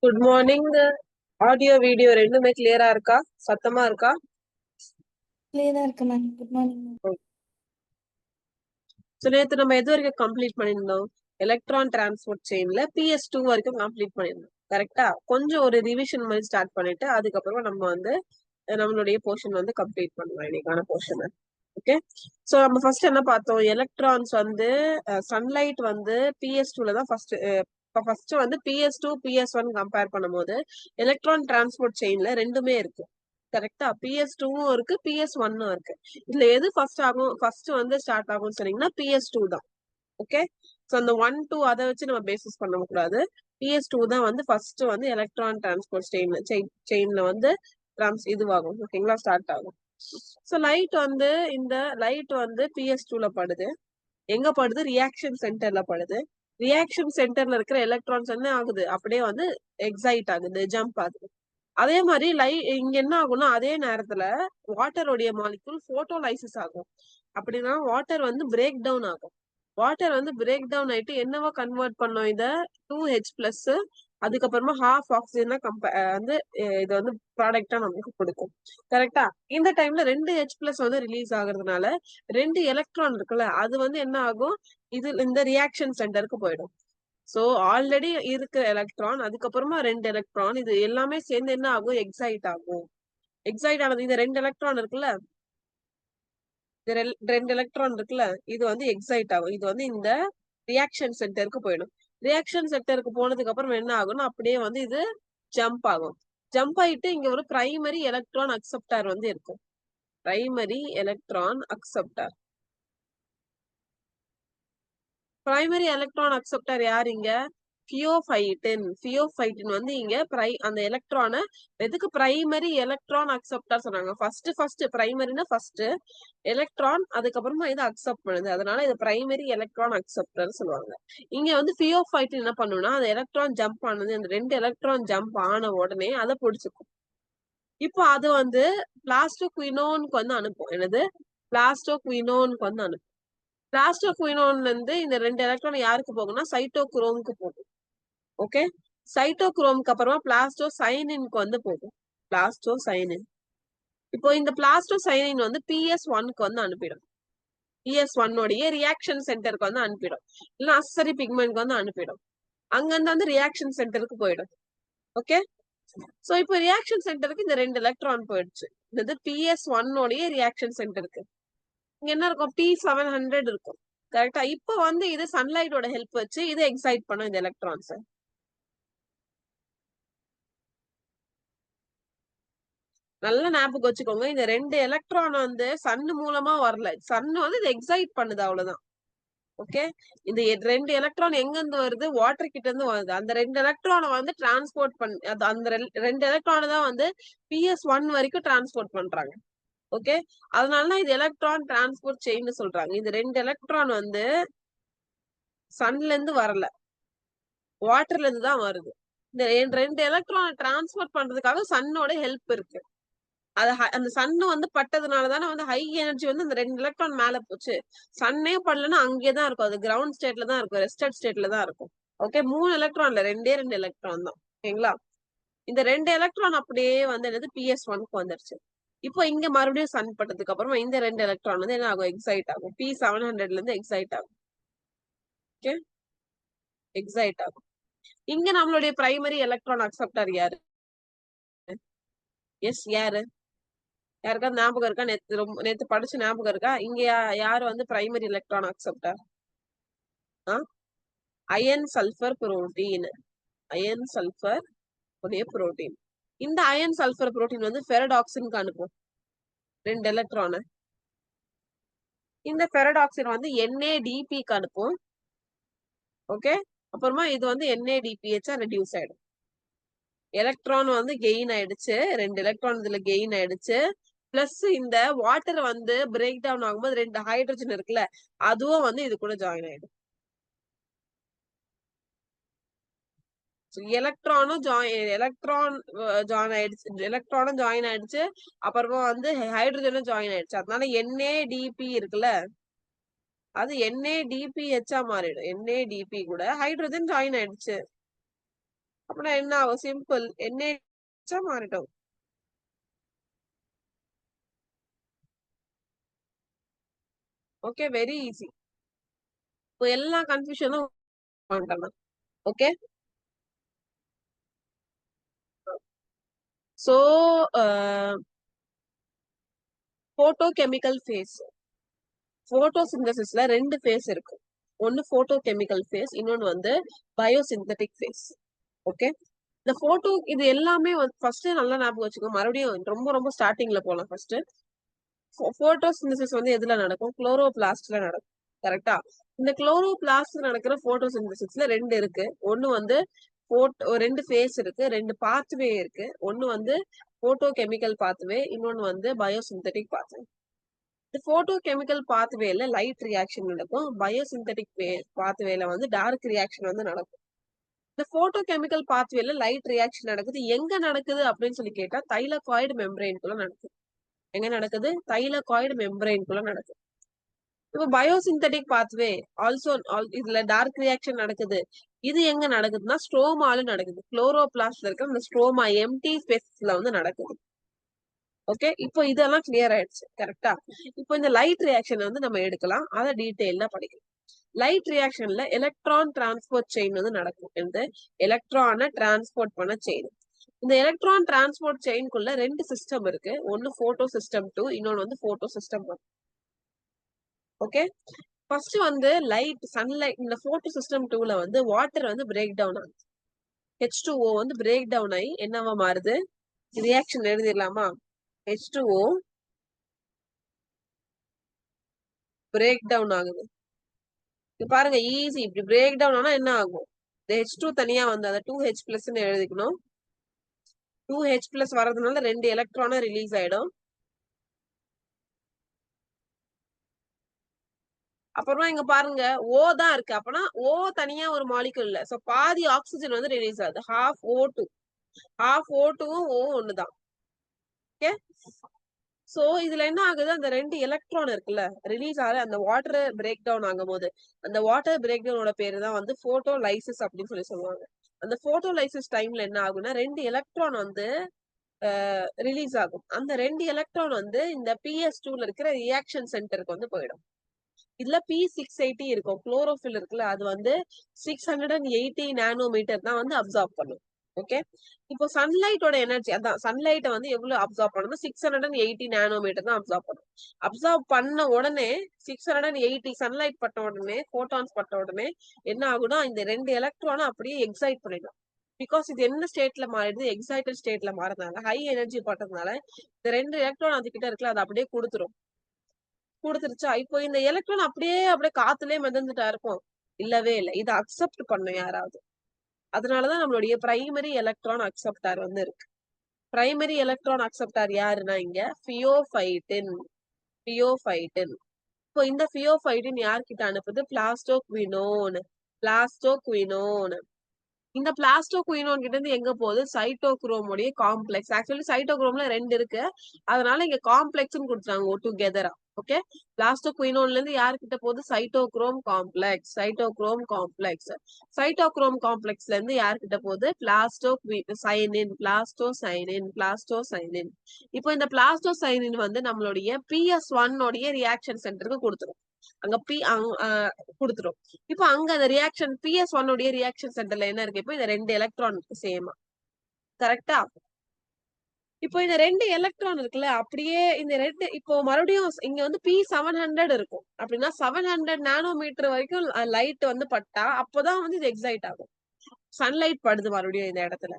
Good morning. Audio video ரெண்டுமே கிளியரா இருக்கா? சத்தமா இருக்கா? கிளியரா இருக்கு ma'am. Good morning ma'am. So நேத்து நம்ம எது வரைக்கும் கம்ப்ளீட் பண்ணியிருந்தோம்? எலக்ட்ரான் டிரான்ஸ்போர்ட் செயின்ல PS2 வரைக்கும் கம்ப்ளீட் பண்ணியிருந்தோம். கரெக்டா? கொஞ்சம் ஒரு ரிவிஷன் மாதிரி ஸ்டார்ட் பண்ணிட்டு அதுக்கப்புறமா நம்ம வந்து நம்மளுடைய போர்ஷன் வந்து கம்ப்ளீட் பண்ணலாம், இன்னைக்கான போர்ஷன். ஓகே, சோ நம்ம ஃபர்ஸ்ட் என்ன பார்த்தோம்? எலக்ட்ரான்ஸ் வந்து சன்லைட் வந்து PS2ல தான் ஃபர்ஸ்ட் வந்து PS2 PS1 கம்பேர் பண்ணும்போது எலக்ட்ரான் டிரான்ஸ்போர்ட் செயின்ல ரெண்டுமே இருக்கு. கரெக்டா? PS2வும் இருக்கு, PS1ம் இருக்கு. இதுல எது ஃபர்ஸ்ட் வந்து ஸ்டார்ட் ஆகும்னு சொன்னீங்கன்னா PS2 தான். ஓகே, சோ அந்த 1 2 அதை வச்சு நம்ம பேசிஸ் பண்ண கூடாது. PS2 தான் வந்து ஃபர்ஸ்ட் வந்து எலக்ட்ரான் டிரான்ஸ்போர்ட் செயின்ல வந்து இதுவாகும். ஓகேங்களா? ஸ்டார்ட் ஆகும். சோ இந்த லைட் வந்து PS2ல படுது. எங்க படுது? ரியாக்ஷன் சென்டர்ல படுது. ரியாக்ஷன் சென்டர்ல இருக்கிற எலக்ட்ரான்ஸ் என்ன ஆகுது? அப்படியே வந்து எக்ஸைட் ஆகுது, ஜம்ப் ஆகுது. அதே மாதிரி இங்க என்ன ஆகும்னா, அதே நேரத்துல வாட்டருடைய மாலிகுல் போட்டோலைசிஸ் ஆகும். அப்படின்னா வாட்டர் வந்து பிரேக் டவுன் ஆகும். வாட்டர் வந்து பிரேக் டவுன் ஆயிட்டு என்னவா கன்வெர்ட் பண்ணும்? இத 2H+, அதுக்கப்புறமா half ஆக்சிஜனா வந்து இது வந்து ப்ராடக்டா நமக்கு கொடுக்கும். கரெக்டா? இந்த டைம்ல 2H+ வந்து ரிலீஸ் ஆகுறதுனால 2 எலக்ட்ரான் இருக்குல்ல, அது வந்து என்ன ஆகும்? இந்த ரியாக்ஷன் சென்டருக்கு போயிடும். சோ ஆல்ரெடி இருக்கிற எலக்ட்ரான், அதுக்கப்புறமா 2 எலக்ட்ரான், இது எல்லாமே சேர்ந்து என்ன ஆகும்? எக்ஸைட் ஆகும். எக்ஸைட் ஆனது இந்த 2 எலக்ட்ரான் இருக்குல்ல, இந்த 2 எலக்ட்ரான் இருக்குல்ல, இது வந்து எக்ஸைட் ஆகும். இது வந்து இந்த ரியாக்ஷன் சென்டருக்கு போயிடும். ரியாக்ஷன் சென்டருக்கு போனதுக்கு அப்புறம் என்ன ஆகும்னா, அப்படியே வந்து இது ஜம்ப் ஆகும். ஜம்ப் ஆயிட்டு இங்க ஒரு பிரைமரி எலக்ட்ரான் அக்செப்டார் வந்து இருக்கும். Primary electron acceptor. Primary electron acceptor யார் இங்க? பியோஃபைட்டின். பியோஃபைட்டின் வந்து இங்க அந்த எலக்ட்ரான எதுக்கு பிரைமரி எலக்ட்ரான் அக்செப்டார் சொன்னாங்க? ஃபர்ஸ்ட் பிரைமரினா ஃபர்ஸ்ட் எலக்ட்ரான், அதுக்கப்புறமா இது அக்செப்ட் பண்ணுது. அதனால இது பிரைமரி எலக்ட்ரான் அக்செப்டர் சொல்லுவாங்க. இங்க வந்து பியோஃபைட்டின் என்ன பண்ணுனா, அந்த எலக்ட்ரான் ஜம்ப் ஆனது, அந்த 2 எலக்ட்ரான் ஜம்ப் ஆன உடனே அதை பிடிச்சுக்கும். இப்போ அது வந்து பிளாஸ்டோகுயினோனுக்கு வந்து அனுப்பும். என்னது? பிளாஸ்டோகுயினோனுக்கு வந்து அனுப்பும். பிளாஸ்டோகுயினோன்ல இருந்து இந்த 2 எலக்ட்ரான் யாருக்கு போகும்னா சைட்டோக்ரோமுக்கு போகும். ஓகே, சைட்டோக்ரோமுக்கு அப்புறமா பிளாஸ்டோசைனினுக்கு வந்து போகும். பிளாஸ்டோசைனின். இப்போ இந்த பிளாஸ்டோசைனின் வந்து PS1க்கு வந்து அனுப்பிடும். PS1 உடைய ரியாக்ஷன் சென்டருக்கு வந்து அனுப்பிடும். இல்ல அசரி பிக்மெண்ட்க்கு வந்து அனுப்பிடும். அங்க இருந்து வந்து ரியாக்ஷன் சென்டருக்கு போயிடும். ஓகே, சோ இப்போ ரியாக்ஷன் சென்டருக்கு இந்த 2 எலக்ட்ரான் போயிடுச்சு. இது PS1 உடைய ரியாக்ஷன் சென்டருக்கு இங்க என்ன இருக்கும்? P700 இருக்கும். கரெக்டா? இப்போ வந்து இது சன்லைட்டோட ஹெல்ப் வச்சு இது எக்ஸைட் பண்ணும் இந்த எலக்ட்ரான்ஸ். நல்ல ஞாபகம் வச்சுக்கோங்க, இந்த 2 எலக்ட்ரான் வந்து சன் மூலமா வரல. சன் வந்து இது எக்ஸைட் பண்ணுது, அவ்வளவுதான். ஓகே, இந்த 2 எலக்ட்ரான் எங்க இருந்து வருது? வாட்டர் கிட்ட இருந்து வருது. அந்த 2 எலக்ட்ரானை வந்து டிரான்ஸ்போர்ட் அந்த 2 எலக்ட்ரானை தான் வந்து PS1 வரைக்கும் டிரான்ஸ்போர்ட் பண்றாங்க. ஓகே, அதனாலதான் இது எலக்ட்ரான் டிரான்ஸ்போர்ட் செயின் சொல்றாங்க. இந்த 2 எலக்ட்ரான் வந்து சன்ல இருந்து வரல, வாட்டர்ல இருந்து தான் வருது. இந்த 2 எலக்ட்ரானை டிரான்ஸ்போர்ட் பண்றதுக்காக சன்னோட ஹெல்ப் இருக்கு. அந்த சன்னு வந்து பட்டதுனாலதானே வந்து ஹை எனர்ஜி வந்து அந்த 2 எலக்ட்ரான் மேல போச்சு. சன்னே படலன்னா அங்கேதான் இருக்கும். அது கிரவுண்ட் ஸ்டேட்ல தான் இருக்கும், ரெஸ்டட் ஸ்டேட்ல தான் இருக்கும். ஓகே, 3 எலக்ட்ரான் இல்ல, 2 எலக்ட்ரான் தான். ஓகேங்களா? இந்த 2 எலக்ட்ரான் அப்படியே வந்து என்னது PS1க்கு வந்துருச்சு. இப்போ இங்க மறுபடியும் சன் பட்டதுக்கு அப்புறமா இந்த 2 எலக்ட்ரான் வந்து என்ன ஆகும்? எக்ஸைட் ஆகும். P700ல இருந்து எக்ஸைட் ஆகும். ஓகே, எக்ஸைட் ஆகும். இங்க நம்மளுடைய பிரைமரி எலக்ட்ரான் அக்செப்டார் யாரு? எஸ், யாரு? யாருக்காவது ஞாபகம் இருக்கா? நேத்து படிச்ச ஞாபகம் இருக்கா? இங்க யாரு வந்து primary electron acceptor? Iron sulphur protein. Iron sulphur உடைய புரோட்டீன். இந்த அயன் சல்பர் புரோட்டீன் வந்து ஃபெரடாக்சினுக்கு அனுப்பும் 2 எலக்ட்ரான. இந்த ஃபெரடாக்சின் வந்து NADPக்கு அனுப்பும். ஓகே, அப்புறமா இது வந்து NADPH ரெடியூஸ் ஆயிடும். எலக்ட்ரான் வந்து கெயின் ஆயிடுச்சு, 2 எலக்ட்ரான் இதுல கெயின் ஆயிடுச்சு. பிளஸ் இந்த வாட்டர் வந்து பிரேக் டவுன் ஆகும்போது 2 ஹைட்ரஜன் இருக்குல்ல, அதுவும் வந்து இது கூட ஜாயின் ஆயிடும். எலக்ட்ரானும் ஜாயின் ஆயிடுச்சு, அப்புறமா வந்து ஹைட்ரஜனும் ஜாயின் ஆயிடுச்சு. அதனால NADP இருக்குல்ல, அது NADPH மாறிடும். NADP கூட ஹைட்ரஜன் ஜாயின் ஆயிடுச்சு. அப்படின்னா என்ன ஆகும்? சிம்பிள். NA மாறிட்டோம். Okay, very easy. இப்போ எல்லா கன்ஃபியூஷனும் பண்ணலாம். Okay, so photo chemical phase. போட்டோசிந்தசிஸ்ல 2 ஃபேஸ் இருக்கு. ஒன்னு போட்டோ கெமிக்கல் ஃபேஸ், இன்னொன்னு வந்து பயோசிந்தட்டிக் ஃபேஸ். ஓகே, இந்த போட்டோ இது எல்லாமே ஃபர்ஸ்ட் நல்லா ஞாபகம் வச்சுக்கோ. மறுபடியும் ரொம்ப ரொம்ப ஸ்டார்டிங்ல போலாம். ஃபர்ஸ்ட் போட்டோசிந்தசிஸ் வந்து எதுல நடக்கும்? குளோரோபிளாஸ்ட்ல நடக்கும். கரெக்டா? இந்த குளோரோபிளாஸ்ட்ல நடக்கிற போட்டோசிந்தசிஸ்ல 2 இருக்கு. ஒன்னு வந்து ரெண்டு ஃபேஸ் இருக்கு, 2 பாத்வே இருக்கு. ஒன்னு வந்து போட்டோ கெமிக்கல் பாத்வே, இன்னொன்னு வந்து பயோசிந்தட்டிக் பாத்வே. இந்த போட்டோ கெமிக்கல் பாத்வேல லைட் ரியாக்ஷன் நடக்கும். பயோசிந்தட்டிக் பாத்வேல வந்து டார்க் ரியாக்ஷன் வந்து நடக்கும். இந்த போட்டோ கெமிக்கல் பாத்வேல லைட் ரியாக்ஷன் நடக்குது. எங்க நடக்குது அப்படின்னு சொல்லி கேட்டா தைலகாய்டு மெம்பரேன்குள்ள நடக்குது. எங்க நடக்குது? தைலகாய்டு மெம்பரேன்குள்ள நடக்குது. இப்போ பயோசிந்தட்டிக் பாத்வே ஆல்சோ இதுல டார்க் ரியாக்ஷன் நடக்குது. இது எங்க நடக்குதுன்னா ஸ்ட்ரோமால நடக்குது. குளோரோபிளாஸ்ட்ல இருக்க இந்த ஸ்ட்ரோமா எம்டி ஸ்பேஸ்ல வந்து நடக்குது. ஓகே, இப்போ இதெல்லாம் கிளியர் ஆயிடுச்சு. கரெக்டா? இப்போ இந்த லைட் ரியாக்ஷன் வந்து நம்ம எடுக்கலாம். அதை டீடைலா படிக்கலாம். லைட் ரியாக்ஷன்ல எலக்ட்ரான் டிரான்ஸ்போர்ட் செயின் வந்து நடக்கும். இந்த எலக்ட்ரானை டிரான்ஸ்போர்ட் பண்ண செயின். இந்த எலக்ட்ரான் டிரான்ஸ்போர்ட் செயின்குள்ள 2 சிஸ்டம் இருக்கு. ஒன்னு போட்டோ சிஸ்டம் 2, இன்னொன்னு வந்து போட்டோ சிஸ்டம் 1. ஓகே, ஃபர்ஸ்ட் வந்து சன்லைட் இந்த போட்டோ சிஸ்டம் 2ல வந்து வாட்டர் வந்து பிரேக் டவுன் ஆகுது. H2O வந்து பிரேக் டவுன் ஆகி என்னவா மாறுது? ரியாக்ஷன் எழுதிடலாமா? H2O பிரேக் டவுன் ஆகுது. இது பாருங்க, ஈஸி. இப்படி பிரேக் டவுன் ஆனா என்ன ஆகும்? இந்த H2 தனியா வந்து அதை 2H+ எழுதிக்கணும். 2H+ வர்றதுனால 2 எலக்ட்ரானா ரிலீஸ் ஆயிடும். அப்புறமா இங்க பாருங்க, O தான் இருக்கு. அப்பனா O தனியா ஒரு மாலிகுல் இல்ல. சோ பாதி ஆக்சிஜன் வந்து ரிலீஸ் ஆகுது. half O2. half O2வும் O ஒண்ணுதான். ஓகே, சோ இதுல என்ன ஆகுது? அந்த 2 எலக்ட்ரான் இருக்குல்ல, ரிலீஸ் ஆகிற அந்த வாட்டர் பிரேக் டவுன் ஆகும் போது அந்த வாட்டர் பிரேக் டவுனோட பேரு தான் வந்து போட்டோலைசிஸ் அப்படின்னு சொல்லி சொல்லுவாங்க. அந்த போட்டோலைசிஸ் டைம்ல என்ன ஆகும்னா 2 எலக்ட்ரான் வந்து ரிலீஸ் ஆகும். அந்த 2 எலக்ட்ரான் வந்து இந்த PS2ல இருக்கிற ரியாக்ஷன் சென்டருக்கு வந்து போயிடும். இதுல P680 இருக்கும். குளோரோஃபில் இருக்குல்ல, அது வந்து 680 நானோமீட்டர் தான் வந்து அப்சார்ப் பண்ணும். ஓகே, இப்போ சன்லைட்டோட எனர்ஜி அதான். சன்லைட்டை வந்து எவ்வளவு அப்சார்ப் பண்ணணும்? 680 நானோமீட்டர் தான் அப்சார்ப் பண்ணும். அப்சார்ப் பண்ண உடனே 680 சன்லைட் பட்ட உடனே, போட்டான்ஸ் பட்ட உடனே என்ன ஆகும்னா இந்த 2 எலக்ட்ரானும் அப்படியே எக்ஸைட் பண்ணிடும். பிகாஸ் இது என்ன ஸ்டேட்ல மாறிடுது? எக்ஸைட்டட் ஸ்டேட்ல மாறதுனால, ஹை எனர்ஜி பட்டதுனால இந்த 2 எலக்ட்ரான் அதுகிட்ட இருக்குல்ல, அது அப்படியே கொடுத்துருச்சா? இப்போ இந்த எலக்ட்ரான் அப்படியே காத்துலயே மிதந்துட்டா இருக்கும்? இல்லவே இல்லை. இதை அக்செப்ட் பண்ணும் யாராவது. அதனாலதான் நம்மளுடைய பிரைமரி எலக்ட்ரான் அக்செப்டார் வந்து இருக்கு. பிரைமரி எலக்ட்ரான் அக்செப்டார் யாருன்னா இங்க பியோஃபைட்டின். இப்போ இந்த பியோஃபைட்டின் யார்கிட்ட அனுப்புது? பிளாஸ்டோகுவினோன். இந்த பிளாஸ்டோகுவினோன் கிட்ட இருந்து எங்க போகுது? சைட்டோக்ரோமுடைய காம்ப்ளெக்ஸ். ஆக்சுவலி சைட்டோக்ரோம்ல 2 இருக்கு, அதனால இங்க காம்ப்ளெக்ஸ்னு கொடுத்துறாங்க டுகெதரா. ஓகே, பிளாஸ்டோகுவினோன்ல இருந்து யார்கிட்ட போகுது? Cytochrome complex. சைட்டோக்ரோம் காம்ப்ளெக்ஸ்ல இருந்து யார்கிட்ட போகுது? பிளாஸ்டோசைனின். இப்போ இந்த பிளாஸ்டோசைனின் வந்து நம்மளுடைய PS1 உடைய ரியாக்ஷன் சென்டருக்கு கொடுத்துரும். அங்க கொடுத்துரும். இப்போ அங்க அந்த ரியாக்ஷன் PS1 உடைய ரியாக்ஷன் சென்டர்ல என்ன இருக்கு? இப்போ இந்த 2 எலக்ட்ரான் சேமா. கரெக்டா? இப்போ இந்த 2 எலக்ட்ரான் இருக்குல்ல, அப்படியே இந்த 2 இப்போ மறுபடியும் இங்க வந்து P700 இருக்கும். அப்படின்னா 700 நானோமீட்டர் வரைக்கும் லைட் வந்து பட்டா அப்பதான் வந்து இது எக்ஸைட் ஆகும். சன்லைட் படுது மறுபடியும் இந்த இடத்துல.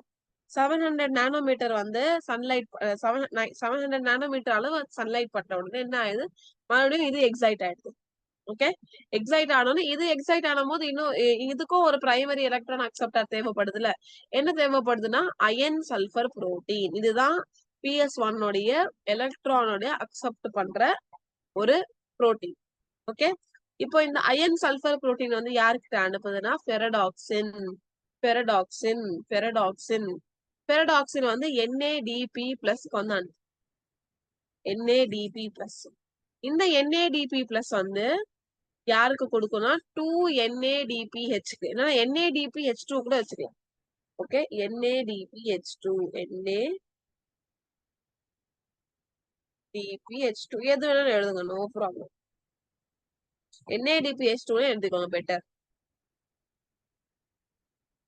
700 நானோமீட்டர் வந்து சன்லைட் 700 நானோமீட்டர் அளவு சன்லைட் பட்ட உடனே என்ன ஆகுது? மறுபடியும் இது எக்ஸைட் ஆயிடுது. ஓகே, எக்ஸைட் ஆனோன்னு இது எக்ஸைட் ஆனும் போது இன்னும் இதுக்கும் ஒரு பிரைமரி எலக்ட்ரான் அக்செப்டார் தேவைப்படுதுல. என்ன தேவைப்படுதுன்னா அயன் சல்பர் புரோட்டீன். இதுதான் PS1 உடைய எலக்ட்ரானோட அக்செப்ட் பண்ற ஒரு புரோட்டீன். ஓகே, இப்போ இந்த அயன் சல்பர் புரோட்டீன் வந்து யாருக்கிட்ட அனுப்புதுன்னா பெரடாக்சின் வந்து NADP+ வந்து அனுப்பு. NADP+. இந்த NADP+ வந்து யாருக்கு கொடுக்கணும்? 2NADPH. ஏன்னா NADPH2 கூட வச்சுக்கலாம். ஓகே, NADPH2 NADPH2 எது வேணாலும் எழுதுங்க, நோ ப்ராப்ளம். NADPH2 எழுதிக்கோங்க பெட்டர்.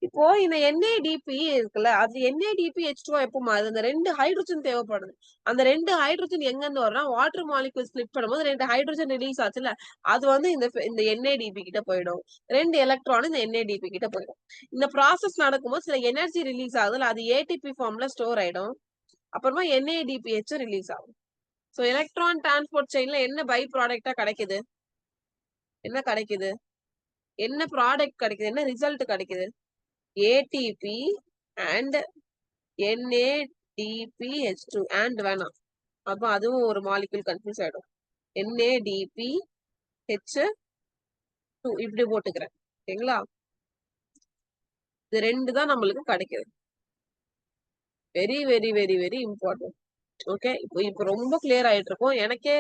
இப்போ இந்த NADP இருக்குல்ல, அது NADPH2 எப்போ மாறுது? அந்த 2 ஹைட்ரஜன் தேவைப்படுது. அந்த 2 ஹைட்ரஜன் எங்க இருந்து வரும்னா, வாட்டர் மாலிக்யூல் ஸ்ப்ளிட் பண்ணும்போது 2 ஹைட்ரஜன் ரிலீஸ் ஆச்சுல்ல, அது வந்து இந்த NADP கிட்ட போயிடும். 2 எலக்ட்ரான் இந்த NADP கிட்ட போயிடும். இந்த ப்ராசஸ் நடக்கும்போது சில எனர்ஜி ரிலீஸ் ஆகுதுல, அது ATP ஃபார்ம்ல ஸ்டோர் ஆயிடும். அப்புறமா NADPH ரிலீஸ் ஆகும். சோ எலக்ட்ரான் டிரான்ஸ்போர்ட் செயின்ல என்ன பை ப்ராடக்டா கிடைக்குது? என்ன கிடைக்குது? என்ன ப்ராடக்ட் கிடைக்குது? என்ன ரிசல்ட் கிடைக்குது? ATP and NADPH2 and வேணாம். அப்ப அதுவும் ஒரு மாலிக்யூல் கன்ஃபியூஸ் ஆயிடும். NADPH2 இப்படி போட்டுக்கிறேன். ஓகேங்களா? இது 2 தான் நம்மளுக்கு கிடைக்குது. Very very very very important. Okay, இப்போ ரொம்ப கிளியர் ஆயிட்டு இருக்கும். எனக்கே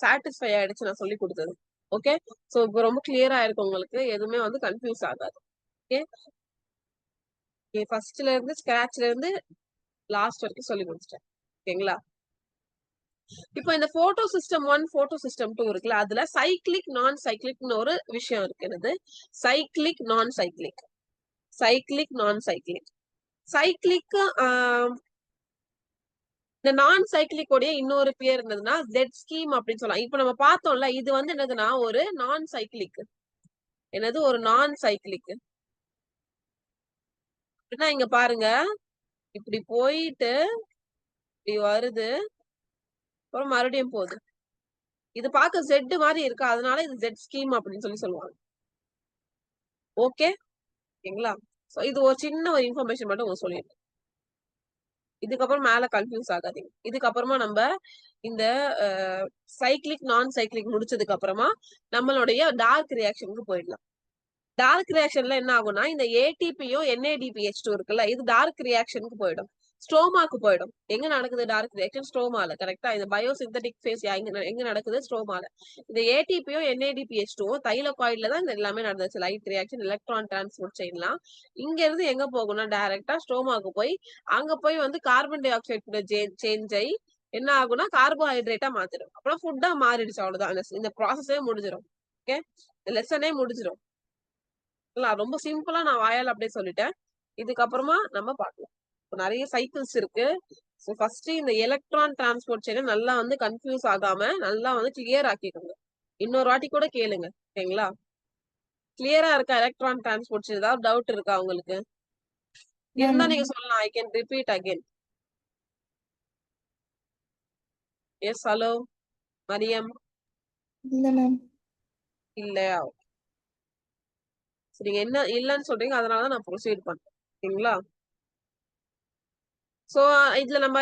சாட்டிஸ்ஃபை ஆயிடுச்சு நான் சொல்லி கொடுத்தது. ஓகே, சோ இப்போ ரொம்ப கிளியரா இருக்கு உங்களுக்கு, எதுவுமே வந்து கன்ஃபியூஸ் ஆகாது. ஓகே, ஃபர்ஸ்ட்ல இருந்து ஸ்கிராச்ல இருந்து லாஸ்ட் வரைக்கும் சொல்லி கொடுத்துட்டேன். ஓகேங்களா? இப்போ இந்த போட்டோ சிஸ்டம் 1 போட்டோ சிஸ்டம் 2 இருக்குல்ல, அதுல சைக்ளிக் நான் சைக்ளிக்னு ஒரு விஷயம் இருக்குது. சைக்ளிக் நான் சைக்ளிக், சைக்ளிக் நான் சைக்ளிக், சைக்ளிக். இந்த நான் சைக்ளிக் உடைய இன்னொரு பேர் இருந்ததுன்னா ஜெட் ஸ்கீம் அப்படின்னு சொல்லலாம். இப்ப நம்ம பார்த்தோம்ல, இது வந்து என்னதுன்னா ஒரு நான் சைக்ளிக். என்னது? ஒரு நான் சைக்ளிக். அப்படின்னா இங்க பாருங்க, இப்படி போயிட்டு இப்படி வருது, அப்புறம் மறுபடியும் போகுது. இது பார்க்க ஜெட் மாதிரி இருக்கு, அதனால இது ஜெட் ஸ்கீம் அப்படின்னு சொல்லுவாங்க. ஓகேங்களா? சோ இது ஒரு சின்ன ஒரு இன்ஃபர்மேஷன் மட்டும் உங்களுக்கு சொல்லிடுறேன். இதுக்கப்புறம் மேல கன்ஃபியூஸ் ஆகாதீங்க. இதுக்கப்புறமா நம்ம இந்த சைக்ளிக் நான் சைக்ளிக் முடிச்சதுக்கு அப்புறமா நம்மளுடைய டார்க் ரியாக்ஷனுக்கு போயிடலாம். டார்க் ரியாக்ஷன்ல என்ன ஆகும்னா, இந்த ATPயும் NADPH2 இருக்குல்ல, இது டார்க் ரியாக்ஷனுக்கு போயிடும், ஸ்ட்ரோமாக்கு போயிடும். எங்க நடக்குது டார்க் ரியாக்ஷன்? ஸ்ட்ரோமால. கரெக்டா? இந்த பயோசிந்தட்டிக் ஃபேஸ் எங்க நடக்குது? ஸ்ட்ரோமால. இந்த ATPயும் NADPH2வும் தைலகாய்டுல தான் இந்த எல்லாமே நடந்துச்சு. லைட் ரியாக்ஷன், எலக்ட்ரான் டிரான்ஸ்போர்ட் செயின்லாம் இங்க இருந்து எங்க போகும்னா டைரக்டா ஸ்ட்ரோமாக்கு போய் அங்க போய் வந்து கார்பன் டை ஆக்சைடு கூட சேஞ்ச் ஆகி என்ன ஆகும்னா கார்போஹைட்ரேட்டா மாத்திடும். அப்புறம் ஃபுட்டா மாறிடுச்சு, அவ்வளவுதான். இந்த ப்ராசஸே முடிஞ்சிடும். ஓகே, லெசனே முடிஞ்சிடும். ரொம்ப சிம்பிளா நான் வாயால அப்படியே சொல்லிட்டேன். இதுக்கப்புறமா நம்ம பார்க்கலாம். நிறைய சைக்கிள்ஸ் இருக்கு. ஸோ ஃபர்ஸ்ட் இந்த எலக்ட்ரான் டிரான்ஸ்போர்ட் செயினை நல்லா வந்து கன்ஃபியூஸ் ஆகாம நல்லா வந்து கிளியர் ஆக்கிக்கோங்க. இன்னொரு வாட்டி கூட கேளுங்க. ஓகேங்களா? கிளியரா இருக்கா எலக்ட்ரான் டிரான்ஸ்போர்ட் செயின்? ஏதாவது டவுட் இருக்கா உங்களுக்கு? இருந்தா நீங்க சொல்லலாம். I can repeat again. Yes, hello Mariam. இல்ல மேம். இல்லையா? நீங்க என்ன இல்லன்னு சொல்றீங்க, அதனாலதான் நான் ப்ரொசீட் பண்றேன். ஓகேங்களா? சோ இதுல நம்ம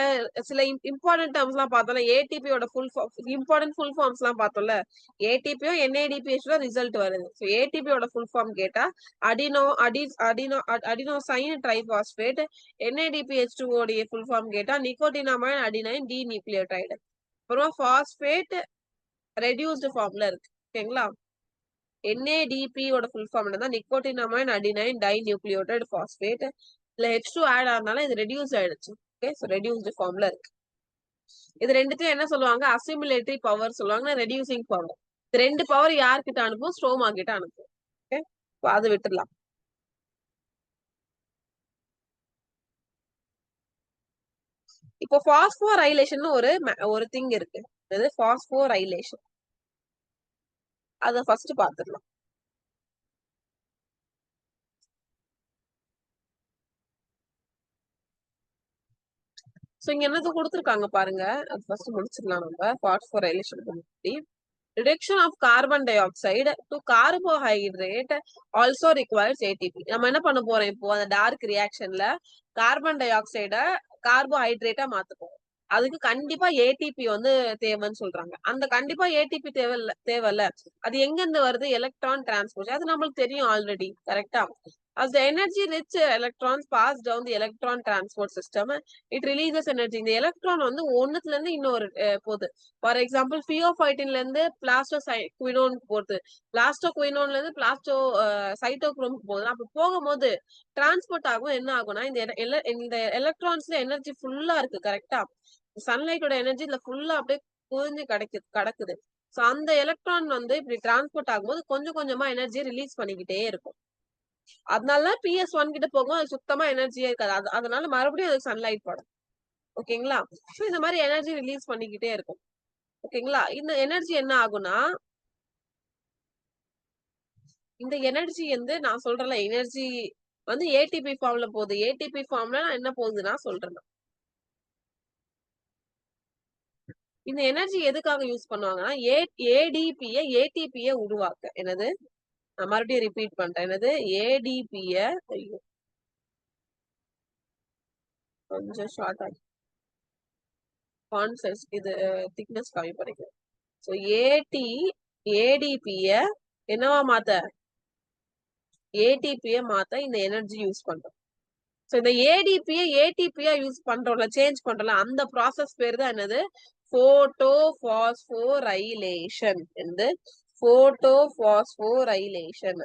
சில இம்பார்ட்டன்ட் டேர்ம்ஸ் எல்லாம் பார்த்தோம்ல, ஏடிபியோட இம்பார்ட்டன்ட் ஃபுல் ஃபார்ம்ஸ் எல்லாம் பார்த்தோம்ல. ஏடிபியும் NADPH ரிசல்ட் வருது. ஸோ ஏடிபியோட ஃபுல் ஃபார்ம் கேட்டா அடினோசைன் ட்ரைபாஸ்பேட். NADPH2 உடைய ஃபுல் ஃபார்ம் கேட்டா நிக்கோட்டினமைன் அடினைன் டி நியூக்ளியோடைடு. அப்புறம் பாஸ்பேட் ரெடியூஸ்டு ஃபார்ம்ல இருக்கு. ஓகேங்களா? NADP ஓட ஃபுல் ஃபார்ம் என்னன்னா நிக்கோட்டினமைன் அடினைன் டை நியூக்ளியோடைடு பாஸ்பேட். இல்ல H2 ஆட் ஆனால இது ரெடியூஸ் ஆயிடுச்சு. ஓகே, சோ ரெடியூஸ்டு ஃபார்ம்ல இருக்கு. இது ரெண்டுத்தையும் என்ன சொல்லுவாங்க? அசிமுலேட்டரி பவர் சொல்லுவாங்க, ரெடியூசிங் பவர். இது 2 பவர் யார்கிட்ட அனுப்பும்? ஸ்ட்ரோமா கிட்ட அனுப்பும். ஓகே, அது விட்டுடலாம். இப்போ பாஸ்போரைலேஷன் ஒரு திங் இருக்கு. அது பாஸ்போரைலேஷன். அத ஃபர்ஸ்ட் பாத்துடலாம். சோ இங்க என்னது கொடுத்திருக்காங்க பாருங்க, அது ஃபர்ஸ்ட் முடிச்சிடலாம். நம்ம பாஸ்போரைலேஷன் முன்னாடி reduction of carbon dioxide to carbohydrate also requires ATP. நம்ம என்ன பண்ண போறோம் இப்போ? அந்த டார்க் ரியாக்ஷன்ல கார்பன் டை ஆக்சைட கார்போஹைட்ரேட்டா மாத்துப்போம். அதுக்கு கண்டிப்பா ஏடிபி வந்து தேவைன்னு சொல்றாங்க. அந்த கண்டிப்பா ஏடிபி தேவையில்ல. அது எங்க இருந்து வருது? Electron transport. அது நம்மளுக்கு தெரியும் ஆல்ரெடி. கரெக்டா? As the energy rich electrons pass down the electron transport system, it releases energy. இந்த எலக்ட்ரான் வந்து ஒண்ணுத்துல இருந்து இன்னொரு போகுது. ஃபார் எக்ஸாம்பிள் பியோஃபைட்டின்ல இருந்து பிளாஸ்டோகுயினோன் போகுது, பிளாஸ்டோகுயினோன்ல இருந்து சைட்டோக்ரோம் போகுது. அப்ப போகும்போது டிரான்ஸ்போர்ட் ஆகும். என்ன ஆகும்னா இந்த எலக்ட்ரான்ஸ்ல எனர்ஜி ஃபுல்லா இருக்கு. கரெக்டா? சன்லைட்டோட எனர்ஜி இதுல ஃபுல்லா அப்படியே புரிஞ்சு கிடக்குது. சோ அந்த எலக்ட்ரான் வந்து இப்படி டிரான்ஸ்போர்ட் ஆகும்போது கொஞ்சம் கொஞ்சமா எனர்ஜியை ரிலீஸ் பண்ணிக்கிட்டே இருக்கும். அதனால PS1 கிட்ட போகும், அது சுத்தமா எனர்ஜியே இருக்காது. அதனால மறுபடியும் அதுக்கு சன்லைட் படும். ஓகேங்களா? சோ இந்த மாதிரி எனர்ஜி ரிலீஸ் பண்ணிக்கிட்டே இருக்கும். ஓகேங்களா? இந்த எனர்ஜி என்ன ஆகும்னா, இந்த எனர்ஜி வந்து நான் சொல்றேன்ல, எனர்ஜி வந்து ஏடிபி ஃபார்ம்ல போகுது. ஏடிபி ஃபார்ம்ல என்ன போகுதுன்னா சொல்றேன். இந்த எனர்ஜி எதுக்காக யூஸ் பண்ணுவாங்கன்னா, ஏடிபிய உருவாக்க. என்னது? நான் மறுபடியும் ரிப்பீட் பண்றேன். என்னது? ஏடிபிய கொஞ்சம் ஷார்ட் ஆகி கான்செப்ட் இது திக்னஸ் கம்மி பண்ணிக்கலாம். ஸோ ஏடிபிய என்னவா மாத்த? ஏடிபிய மாத்த இந்த எனர்ஜி யூஸ் பண்றோம். ஸோ இந்த ஏடிபிய யூஸ் பண்றோம்ல, சேஞ்ச் பண்றோம்ல, அந்த ப்ராசஸ் பேர் தான் என்னது? போட்டோபாஸ்போரைலேஷன். என்று போட்டோபாஸ்போரைலேஷன்.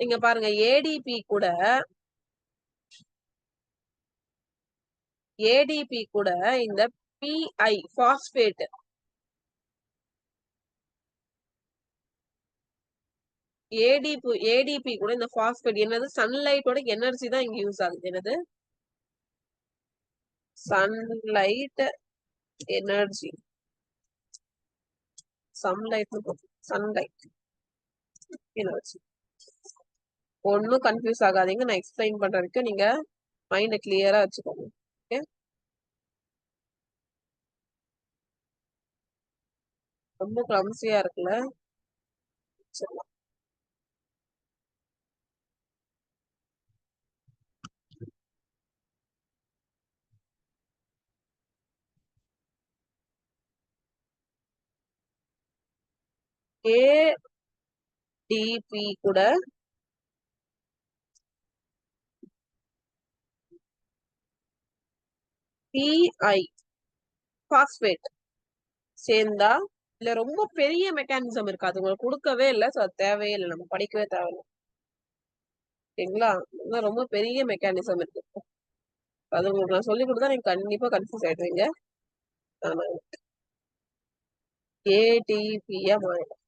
இங்க பாருங்க, ஏடிபி கூட இந்த பிஐ பாஸ்பேட் ஏடிபி கூட இந்த பாஸ்பேட் என்னது? சன்லைட்டோட எனர்ஜி தான் இங்க யூஸ் ஆகுது. என்னது? Sunlight energy. Sunlight energy. ஒன்னும் கன்ஃபியூஸ் ஆகாதீங்க. நான் எக்ஸ்பிளைன் பண்ற வரைக்கும் நீங்க மைண்ட கிளியரா வச்சுக்கோங்க. ஓகே? ரொம்ப கிளம்சியா இருக்குல்ல? சரி. ஏடிபி கூட பிஐ பாஸ்பேட் சேர்ந்தா இல்ல ரொம்ப பெரிய மெக்கானிசம் இருக்கு. அது உங்களுக்கு கொடுக்கவே இல்லை. ஸோ அது தேவையே இல்லை, நம்ம படிக்கவே தேவையில்லை. சரிங்களா? ரொம்ப பெரிய மெக்கானிசம் இருக்கு. அது உங்களுக்கு நான் சொல்லி கொடுத்தா நீங்க கண்டிப்பா கன்ஃபியூஸ் ஆயிடுவீங்க. ஏடிபியா மாறிடும்.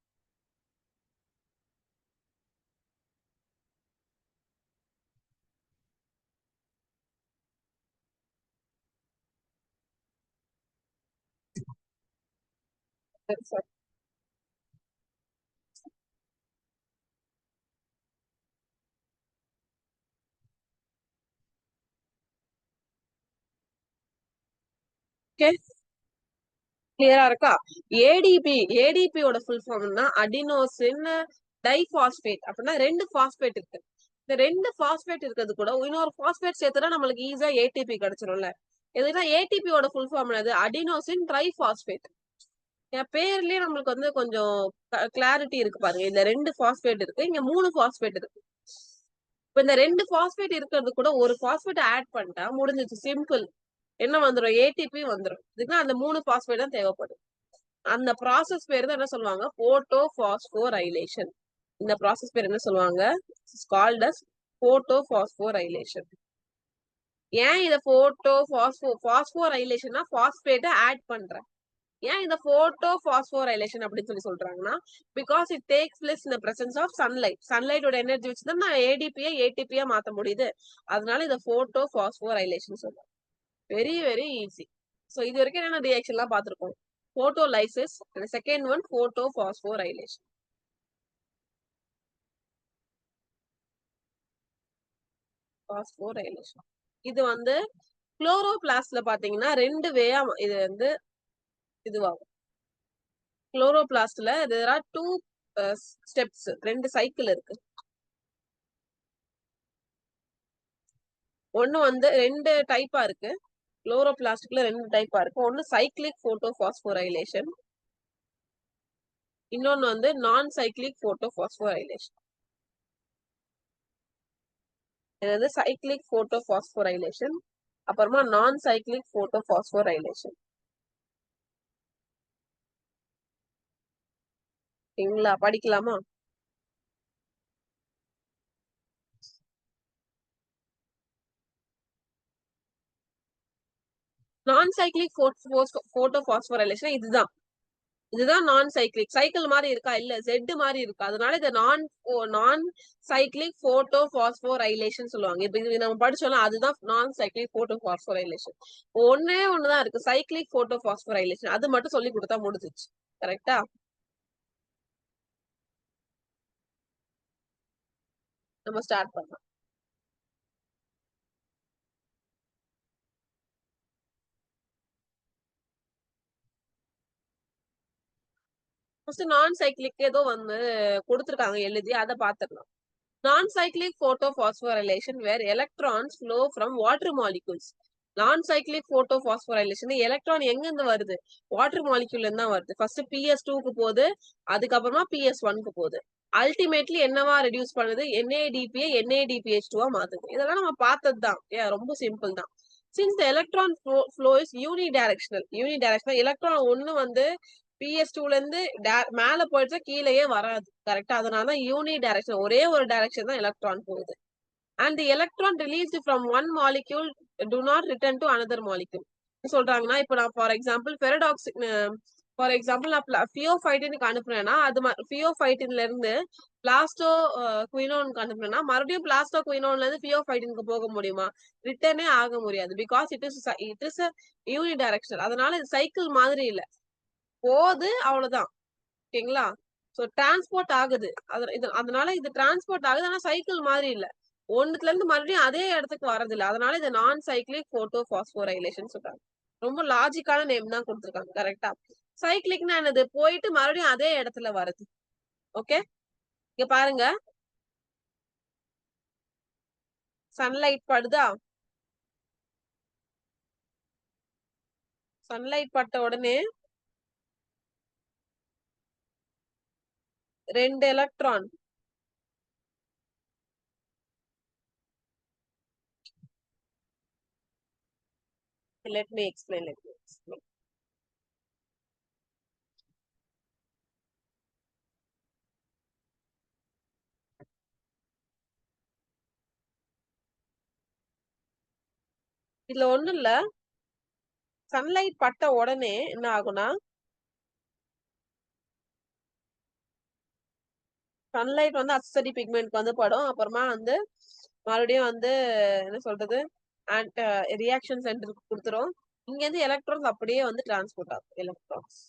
சரி. ஓகே, கிளியரா இருக்கா? ஏடிபியோட ஃபுல் ஃபார்ம்னா அடினோசின் டைபாஸ்பேட். அப்படின்னா 2 பாஸ்பேட் இருக்கு. இந்த 2 பாஸ்பேட் இருக்கிறது கூட இன்னொரு பாஸ்பேட் சேர்த்துனா நம்மளுக்கு ஈஸியா ஏடிபி கிடைச்சிரும்ல. எதுனா ஏடிபியோட ஃபுல் ஃபார்ம் என்னது? Adenosine triphosphate. என் பேர்லயே நம்மளுக்கு வந்து கொஞ்சம் கிளாரிட்டி இருக்கு பாருங்க. இந்த 2 பாஸ்பேட் இருக்கு, இங்க 3 பாஸ்பேட் இருக்கு. இப்ப இந்த 2 பாஸ்பேட் இருக்கிறது கூட ஒரு பாஸ்பேட் ஆட் பண்ணிட்டா முடிஞ்சிச்சு. சிம்பிள். என்ன வந்துடும்? ஏடிபி வந்துடும். இதுக்கு அந்த 3 பாஸ்பேட் தான் தேவைப்படும். அந்த ப்ராசஸ் பேர் தான் என்ன சொல்லுவாங்க? போட்டோபாஸ்போரைலேஷன். இந்த ப்ராசஸ் பேர் என்ன சொல்லுவாங்க? Called as photophosphorylation. ஏன் இத பாஸ்போரைலேஷன்னா பாஸ்பேட்டை ஆட் பண்றேன். ஏன் இந்த போட்டோபாஸ்போரைலேஷன் அப்படின்னு சொல்றாங்கன்னா, because it takes place in the presence of sunlight. சன்லைட்டோட எனர்ஜி வச்சு தான் நான் ஏடிபியா மாத்த முடியுது. அதனால இத போட்டோபாஸ்போரைலேஷன் சொல்றேன். Very very easy. சோ இது வரைக்கும் என்னென்ன ரியாக்ஷன்லாம் பார்த்திருக்கோம்? போட்டோலைசிஸ், and second one photophosphorylation. Phosphorylation. இது வந்து குளோரோபிளாஸ்ட்ல பாத்தீங்கன்னா 2 வேயா இது வந்து இதுவாகும். குளோரோபிளாஸ்ட்ல there are 2 steps, 2 சைக்கிள் இருக்கு. ஒன்னு வந்து 2 டைப்பா இருக்கு. குளோரோபிளாஸ்ட்ல 2 டைப்பா இருக்கு. ஒன்னு சைக்ளிக் போட்டோபாஸ்போரைலேஷன், இன்னொன்னு வந்து நான் சைக்ளிக் போட்டோ பாஸ்போரைலேஷன். இது சைக்ளிக் போட்டோ பாஸ்போரைலேஷன், அப்புறமா நான் சைக்ளிக் போட்டோ பாஸ்போரைலேஷன். சரிங்களா, படிக்கலாமா? நான் சைக்ளிக் போட்டோ பாஸ்போரைலேஷன் இதுதான் நான் சைக்ளிக். சைக்கிள் மாதிரி இருக்கா? இல்ல, ஜெட் மாதிரி இருக்கு. அதனால இதை நான் சைக்ளிக் போட்டோ பாஸ்போரைலேஷன் சொல்லுவாங்க. இப்ப இது நம்ம படிச்சோம்னா அதுதான் நான் சைக்ளிக் போட்டோ பாஸ்போரைலேஷன். ஒண்ணுதான் இருக்கு, சைக்ளிக் போட்டோ பாஸ்போரைலேஷன். அது மட்டும் சொல்லி கொடுத்தா முடிஞ்சிச்சு. கரெக்டா? நம்ம ஸ்டார்ட் பண்ணலாம். ஃபர்ஸ்ட் நான் சைக்ளிக் ஏதோ வந்து கொடுத்துருக்காங்க எழுதி, அதை பாத்துக்கலாம். Non-cyclic photophosphorylation where electrons flow from water molecules. Non-cyclic photophosphorylation electron எங்க இருந்து வருது? வாட்டர் மாலிக்யூல்ல இருந்து தான் வருது. ஃபர்ஸ்ட் PS2க்கு போகுது, அதுக்கப்புறமா PS1க்கு போகுது. அல்டிமேட்லி என்னவா ரெடியூஸ் பண்ணுது? NADP NADPH2 மாத்துது. இதெல்லாம் நம்ம பார்த்தது தான். ரொம்ப சிம்பிள் தான். Since the electron flow is unidirectional, electron ஒண்ணு வந்து PS2ல இருந்து மேல போயிடுச்சா கீழேயே வராது. கரெக்டா? அதனாலதான் யூனி டைரக்ஷன், ஒரே ஒரு டைரக்ஷன் தான் எலக்ட்ரான் போகுது. And the electron released from one molecule to not return to another molecule. சொல்றாங்கன்னா, இப்ப நான் ஃபார் எக்ஸாம்பிள் நான் ஃபியோஃபைட்டினுக்கு அனுப்புனேன்னா, அது ஃபியோஃபைட்டின்ல இருந்து பிளாஸ்டோ குயினோனுக்கு அனுப்புனேன்னா, மறுபடியும் பிளாஸ்டோ குயினோன்ல இருந்து ஃபியோஃபைட்டினுக்கு போக முடியுமா? ரிட்டர்னே ஆக முடியாது. Because it is uni directional. அதனால இது சைக்கிள் மாதிரி இல்ல, போகுது அவ்வளவுதான். ஓகேங்களா? சோ டிரான்ஸ்போர்ட் ஆகுது. அதனால இது டிரான்ஸ்போர்ட் ஆகுது, ஆனா சைக்கிள் மாதிரி இல்ல. ஒண்ணுத்துல இருந்து மறுபடியும் அதே இடத்துக்கு வரது இல்ல. அதனால இது நான் சைக்ளிக் போட்டோ பாஸ்போரைலேஷன் சொல்றாங்க. ரொம்ப லாஜிக்கான நேம் தான் கொடுத்திருக்காங்க. கரெக்டா? சைக்ளிக்னா என்னது? போயிட்டு மறுபடியும் அதே இடத்துல வருது. ஓகே, இங்க பாருங்க, சன்லைட் படுதா? சன்லைட் பட்ட உடனே 2 எலக்ட்ரான் let me explain. இதுல ஒண்ணும் இல்ல, சன்லைட் பட்ட உடனே என்ன ஆகும்னா, சன்லைட் வந்து அக்சரி பிக்மெண்ட் வந்து படும். அப்புறமா வந்து மறுபடியும் வந்து என்ன சொல்றது, அண்ட் ரியாக்ஷன் சென்டருக்கு கொடுத்துரும். இங்க இருந்து எலக்ட்ரான்ஸ் அப்படியே வந்து டிரான்ஸ்போர்ட் ஆகும். எலக்ட்ரான்ஸ்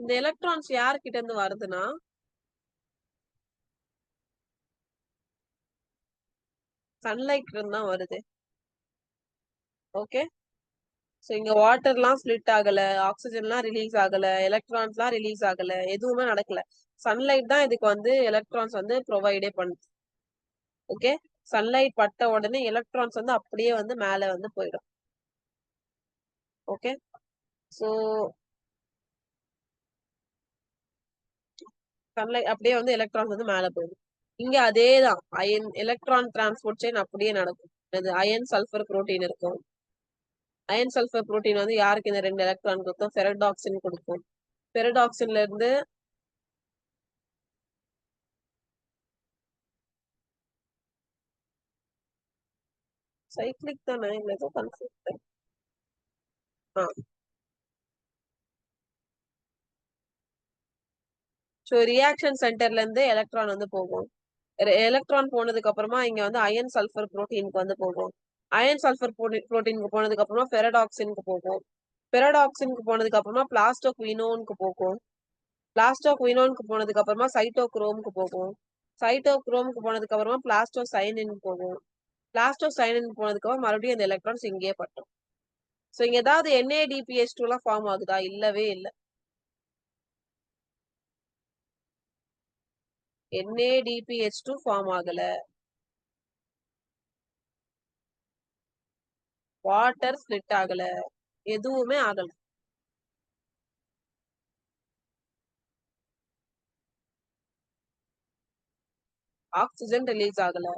இந்த எலக்ட்ரான்ஸ் யார்கிட்ட இருந்து வருதுன்னா, சன்லைட் இருந்து தான் வருது. ஓகே, சோ இங்க வாட்டர்லாம் ஸ்பிளிட் ஆகல, ஆக்சிஜன்லாம் ரிலீஸ் ஆகல, எலக்ட்ரான்ஸ்லாம் ரிலீஸ் ஆகல, எதுவுமே நடக்கல. சன்லைட் தான் இதுக்கு வந்து எலக்ட்ரான்ஸ் வந்து ப்ரொவைடே பண்ணுது. ஓகே, சன்லைட் பட்ட உடனே எலக்ட்ரான்ஸ் வந்து அப்படியே வந்து மேல வந்து போயிடும். ஓகே, சோ சன்லைட் அப்படியே வந்து எலக்ட்ரான்ஸ் வந்து மேல போயிடும். இங்க அதேதான், அயன் எலக்ட்ரான் டிரான்ஸ்போர்ட் செயின் அப்படியே நடக்கும். அது அயன் சல்ஃபர் புரோட்டீன் இருக்கும். அயன் சல்ஃபர் புரோட்டீன் வந்து யாருக்கு இந்த 2 எலக்ட்ரான் கொடுக்கும்? ஃபெரடாக்சின் கொடுக்கும். ஃபெரடாக்சின்ல இருந்து சைக்ளிக் தானே, இல்ல ஏதோ கன்ஃபியூஸ். ஸோ ரியாக்ஷன் சென்டர்ல இருந்து எலக்ட்ரான் வந்து போகும். எலக்ட்ரான் போனதுக்கு அப்புறமா இங்க வந்து அயன் சல்ஃபர் புரோட்டீனுக்கு வந்து போகும். அயன் சல்ஃபர் புரோட்டீனுக்கு போனதுக்கு அப்புறமா ஃபெரடாக்சினுக்கு போகும். ஃபெரடாக்சினுக்கு போனதுக்கு அப்புறமா பிளாஸ்டோ குயினோனுக்கு போகும். பிளாஸ்டோ குயினோனுக்கு போனதுக்கு அப்புறமா சைட்டோக்ரோமுக்கு போகும். சைட்டோக்ரோமுக்கு போனதுக்கு அப்புறமா பிளாஸ்டோ சைனின் போகும். பிளாஸ்டோ சைனின் போனதுக்கு அப்புறம் மறுபடியும் அந்த எலக்ட்ரான்ஸ் இங்கேயே பட்டும். சோ இங்க ஏதாவது NADPH2 எல்லாம் ஃபார்ம் ஆகுதா? இல்லவே இல்லை. NADPH2 ஃபார்ம் ஆகல. வாட்டர் ஸ்பிளிட் ஆகல. எதுவுமே ஆகல. ஆக்சிஜன் ரிலீஸ் ஆகல.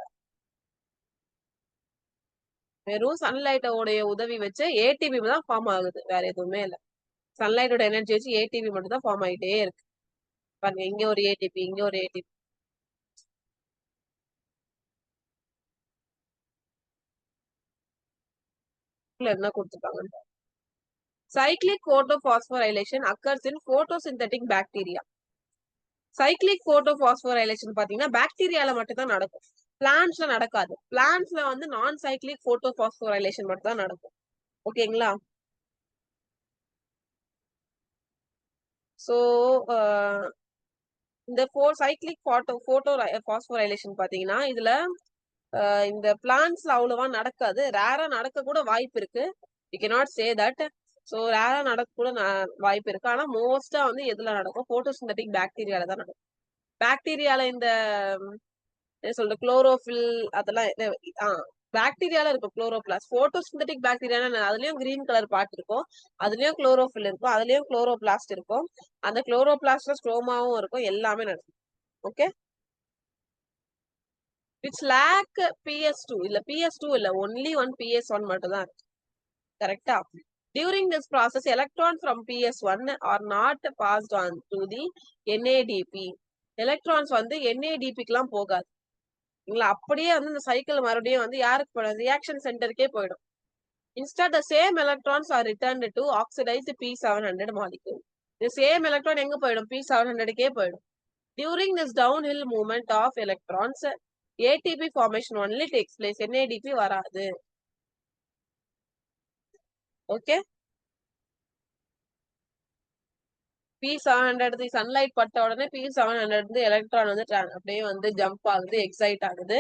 வெறும் சன்லைட்டோடைய உதவி வச்சு ஏடிபி தான் ஃபார்ம் ஆகுது, வேற எதுவுமே இல்ல. சன்லைட்டோட எனர்ஜி வச்சு ஏடிபி மட்டும் தான் ஃபார்ம் ஆகிட்டே இருக்கு. பாருங்க, இங்க ஒரு ஏடிபி, இங்க ஒரு ஏடிபி. என்ன கொடுத்துருக்காங்க? Cyclic photophosphorylation occurs in photosynthetic bacteria. Cyclic photophosphorylation பாத்தீங்கன்னா பாக்டீரியால மட்டும் தான் நடக்கும், பிளான்ட்ஸ்ல நடக்காது. பிளான்ட்ஸ்ல வந்து நான் சைக்ளிக் போட்டோபாஸ்போரைலேஷன் மட்டும் தான் நடக்கும். ஓகேங்களா? சோ இந்த சைக்ளிக் போட்டோபாஸ்போரைலேஷன் பாத்தீங்கன்னா இதுல இந்த பிளான்ட்ஸ்ல அவ்வளவா நடக்காது, ரேரா நடக்க கூட வாய்ப்பு இருக்கு. You cannot say that. So ரேரா நடக்க கூட வாய்ப்பு இருக்கு. ஆனா மோஸ்டா வந்து எதுல நடக்கும்? போட்டோசிந்தட்டிக் பாக்டீரியால தான் நடக்கும். பாக்டீரியால இந்த என்ன சொல்றது, குளோரோஃபில் அதெல்லாம் பாக்டீரியால இருக்கும் குளோரோபிளாஸ்ட். போட்டோசிந்தட்டிக் பாக்டீரியா அதுலயும் கிரீன் கலர் பார்ட் இருக்கும், அதுலயும் குளோரோஃபில் இருக்கும், அதுலயும் குளோரோபிளாஸ்ட் இருக்கும். அந்த குளோரோபிளாஸ்ட்ல ஸ்ட்ரோமாவும் இருக்கும், எல்லாமே நடக்கும். ஓகே, which lack PS2 இல்ல PS2 இல்ல, only one PS1 மட்டும் தான் இருக்கு. கரெக்டா? During this process, electrons from PS1 are not passed on to the NADP. Electrons வந்து NADP-க்குலாம் போகாது. அப்படியே வந்து இந்த சைக்கிள் மறுபடியும் வந்து யாருக்கு போயிடும்? ரியாக்ஷன் சென்டருக்கே போயிடும். Instead, the same electrons are returned to oxidized P700 molecule. The same electron எங்க போயிடும்? P700-க்கே போயிடும். During this downhill movement of electrons, ATP formation only takes place. NADP வராது. ஓகே, P700 சன்லைட் பட்ட உடனே P700 எலக்ட்ரான் வந்து அப்படியே வந்து ஜம்ப் ஆகுது, எக்ஸைட் ஆகுது.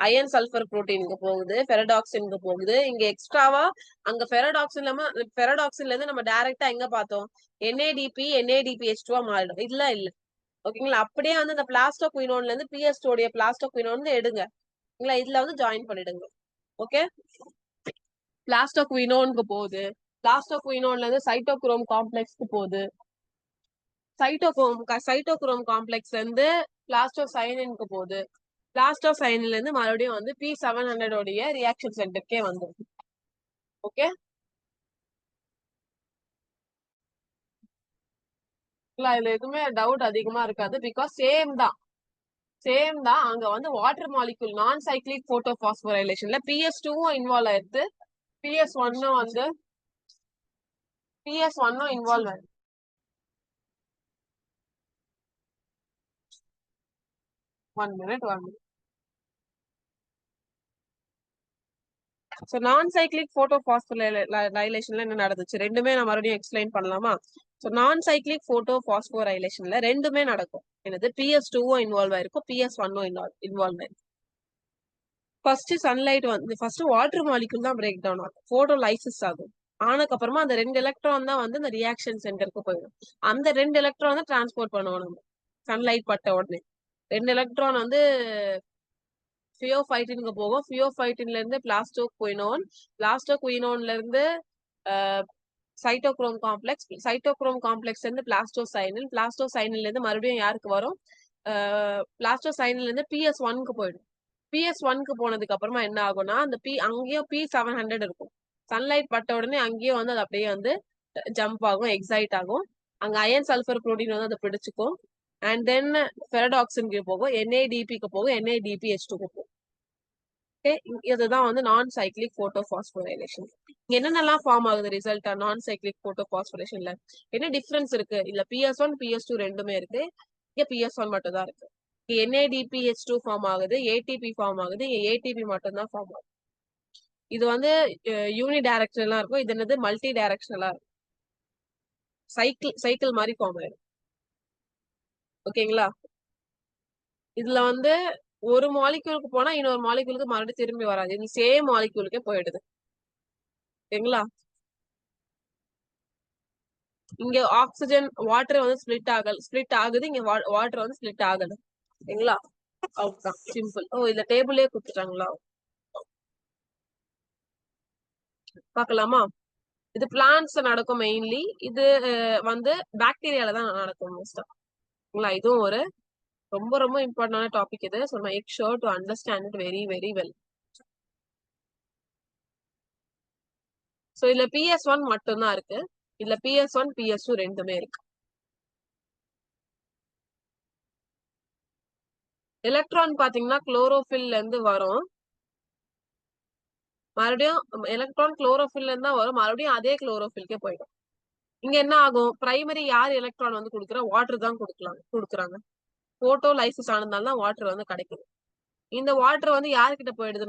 அயன் சல்பர் புரோட்டீனுக்கு போகுது, ஃபெரடாக்சினுக்கு போகுது. இங்க எக்ஸ்ட்ராவா அங்க ஃபெரடாக்சின்ல இருந்து நம்ம டைரக்டா எங்க பார்த்தோம்? NADP NADPH2 மாறிடும். இதெல்லாம் இல்ல. ஓகேங்களா? அப்படியே வந்து இந்த பிளாஸ்டோகுயினோன்ல இருந்து PS2 உடைய பிளாஸ்டோகுயினோன் வந்து எடுங்க. இதுல வந்து ஜாயின் பண்ணிடுங்க. ஓகே, பிளாஸ்டோகுயினோனுக்கு போகுது, பிளாஸ்டோகுயினோன்ல இருந்து சைட்டோக்ரோம் காம்ப்ளெக்ஸ்க்கு போகுது, சைட்டோக்ரோம் காம்ப்ளெக்ஸ்ல இருந்து பிளாஸ்டோசைனினுக்கு போகுது, பிளாஸ்டோசைனின்ல இருந்து மறுபடியும் வந்து P700 உடைய ரியாக்ஷன் சென்டருக்கே வந்துடும். ஓகே, இதுல எதுவுமே டவுட் அதிகமா இருக்காது. பிகாஸ் சேம் தான் அங்க வந்து வாட்டர் மாலிகுல் நான் சைக்ளிக் போட்டோபாஸ்போரைலேஷன்ல PS2 இன்வால்வ் ஆயிடுது, PS1 வந்து இன்வால்வ் ஆயிடுது. One minute. சோ நான் சைக்ளிக் போட்டோபாஸ்போரைலேஷன்ல என்ன நடந்துச்சு ரெண்டுமே நான் மறுபடியும் எக்ஸ்பிளைன் பண்ணலாமா? சோ நான் சைக்ளிக் போட்டோபாஸ்போரைலேஷன்ல ரெண்டுமே நடக்கும். என்னது? PS2 இன்வால்வ் ஆயிருக்கும், PS1 இன்வால்வ் ஆயிருக்கும். ஃபர்ஸ்ட் சன்லைட் வந்து ஃபர்ஸ்ட் வாட்டர் மாலிகுல் தான் பிரேக் டவுன் ஆகும், போட்டோ லைசிஸ் ஆகும். ஆனதுக்கு அப்புறமா அந்த 2 எலக்ட்ரான் தான் வந்து இந்த ரியாக்ஷன் சென்டருக்கு போயிடும். அந்த 2 எலக்ட்ரான் தான் டிரான்ஸ்போர்ட் பண்ணுவோம் நம்ம சன்லைட் பட்ட உடனே. 2 எலக்ட்ரான் வந்து ஃபியோஃபைட்டினுக்கு போகும், ஃபியோஃபைட்டின்ல இருந்து பிளாஸ்டோகுயினோன்ல இருந்து சைட்டோக்ரோம் காம்ப்ளெக்ஸ்ல இருந்து பிளாஸ்டோசைனில் இருந்து மறுபடியும் யாருக்கு வரும்? பிளாஸ்டோசைனில் இருந்து PS1க்கு போயிடும். PS1க்கு போனதுக்கு அப்புறமா என்ன ஆகும்னா அந்த அங்கேயும் P700 இருக்கும். சன்லைட் பட்ட உடனே அங்கேயும் வந்து அது அப்படியே வந்து ஜம்ப் ஆகும், எக்ஸைட் ஆகும். அங்க அயன் சல்பர் புரோட்டீன் வந்து அதை பிடிச்சுக்கும். அண்ட் தென் ஃபெரடாக்சினுக்கு போகும், NADPக்கு போகும், NADPH2க்கு போகும். இதுதான் வந்து நான் சைக்ளிக் போட்டோபாஸ்போரைலேஷன். என்னென்னலாம் ஃபார்ம் ஆகுது ரிசல்ட்டா நான் சைக்ளிக் போட்டோபாஸ்போரேஷன்ல? என்ன டிஃபரன்ஸ் இருக்கு? இல்ல PS1 PS2 ரெண்டுமே இருக்கு, இங்க PS1 மட்டும் தான் இருக்கு. NADPH2 ஃபார்ம் ஆகுது, ATP ஃபார்ம் ஆகுது, இங்க ATP மட்டும் தான் ஃபார்ம் ஆகுது. இது வந்து யூனி டைரக்ஷனலா இருக்கும், இது என்னது மல்டி டைரக்ஷனலா இருக்கும். சைக்கிள் மாதிரி ஃபார்ம் ஆயிடும். ஓகேங்களா? இதுல வந்து ஒரு மாலிக்யூலுக்கு போனா இன்னொரு மாலிக்யூலுக்கு மறுபடியும் திரும்பி வராது, இது சேம் மாலிக்யூலுக்கே போயிடுது. ஓகேங்களா? இங்க ஆக்சிஜன் வாட்டர் வந்து ஸ்பிளிட் ஆகுது, இங்க வாட்டர் வந்து ஸ்பிளிட் ஆகுது. சரிங்களா? அவுட் தான், சிம்பிள். ஓ, இந்த டேபிளே கொடுத்துட்டாங்களா? பார்க்கலாமா? இது பிளான்ட்ஸ் நடக்கும் மெயின்லி. இது வந்து பாக்டீரியால தான் நடக்கும் மோஸ்டா. இதுவும் ஒரு ரொம்ப ரொம்ப இம்பார்ட்டன்டான டாபிக் இது. So make sure to understand it very very well. So இதுல PS1 மட்டும்தான் இருக்கு. இதுல PS1 PS2 ரெண்டுமே இருக்கு. எலக்ட்ரான் பாத்தீங்கன்னா குளோரோஃபில்ல இருந்து வரும். மறுபடியும் எலக்ட்ரான் குளோரோஃபில்ல இருந்து தான் வரும். மறுபடியும் அதே குளோரோஃபில்கே போயிடும். இங்க என்ன ஆகும்? பிரைமரி யார் எலக்ட்ரான் வந்து கொடுக்குறா? வாட்டர் தான் கொடுக்குறாங்க. போட்டோ லைசிஸ் ஆனதுனால தான் வாட்டர் வந்து கிடைக்குது. இந்த வாட்டர் வந்து யார்கிட்ட போயிடுது?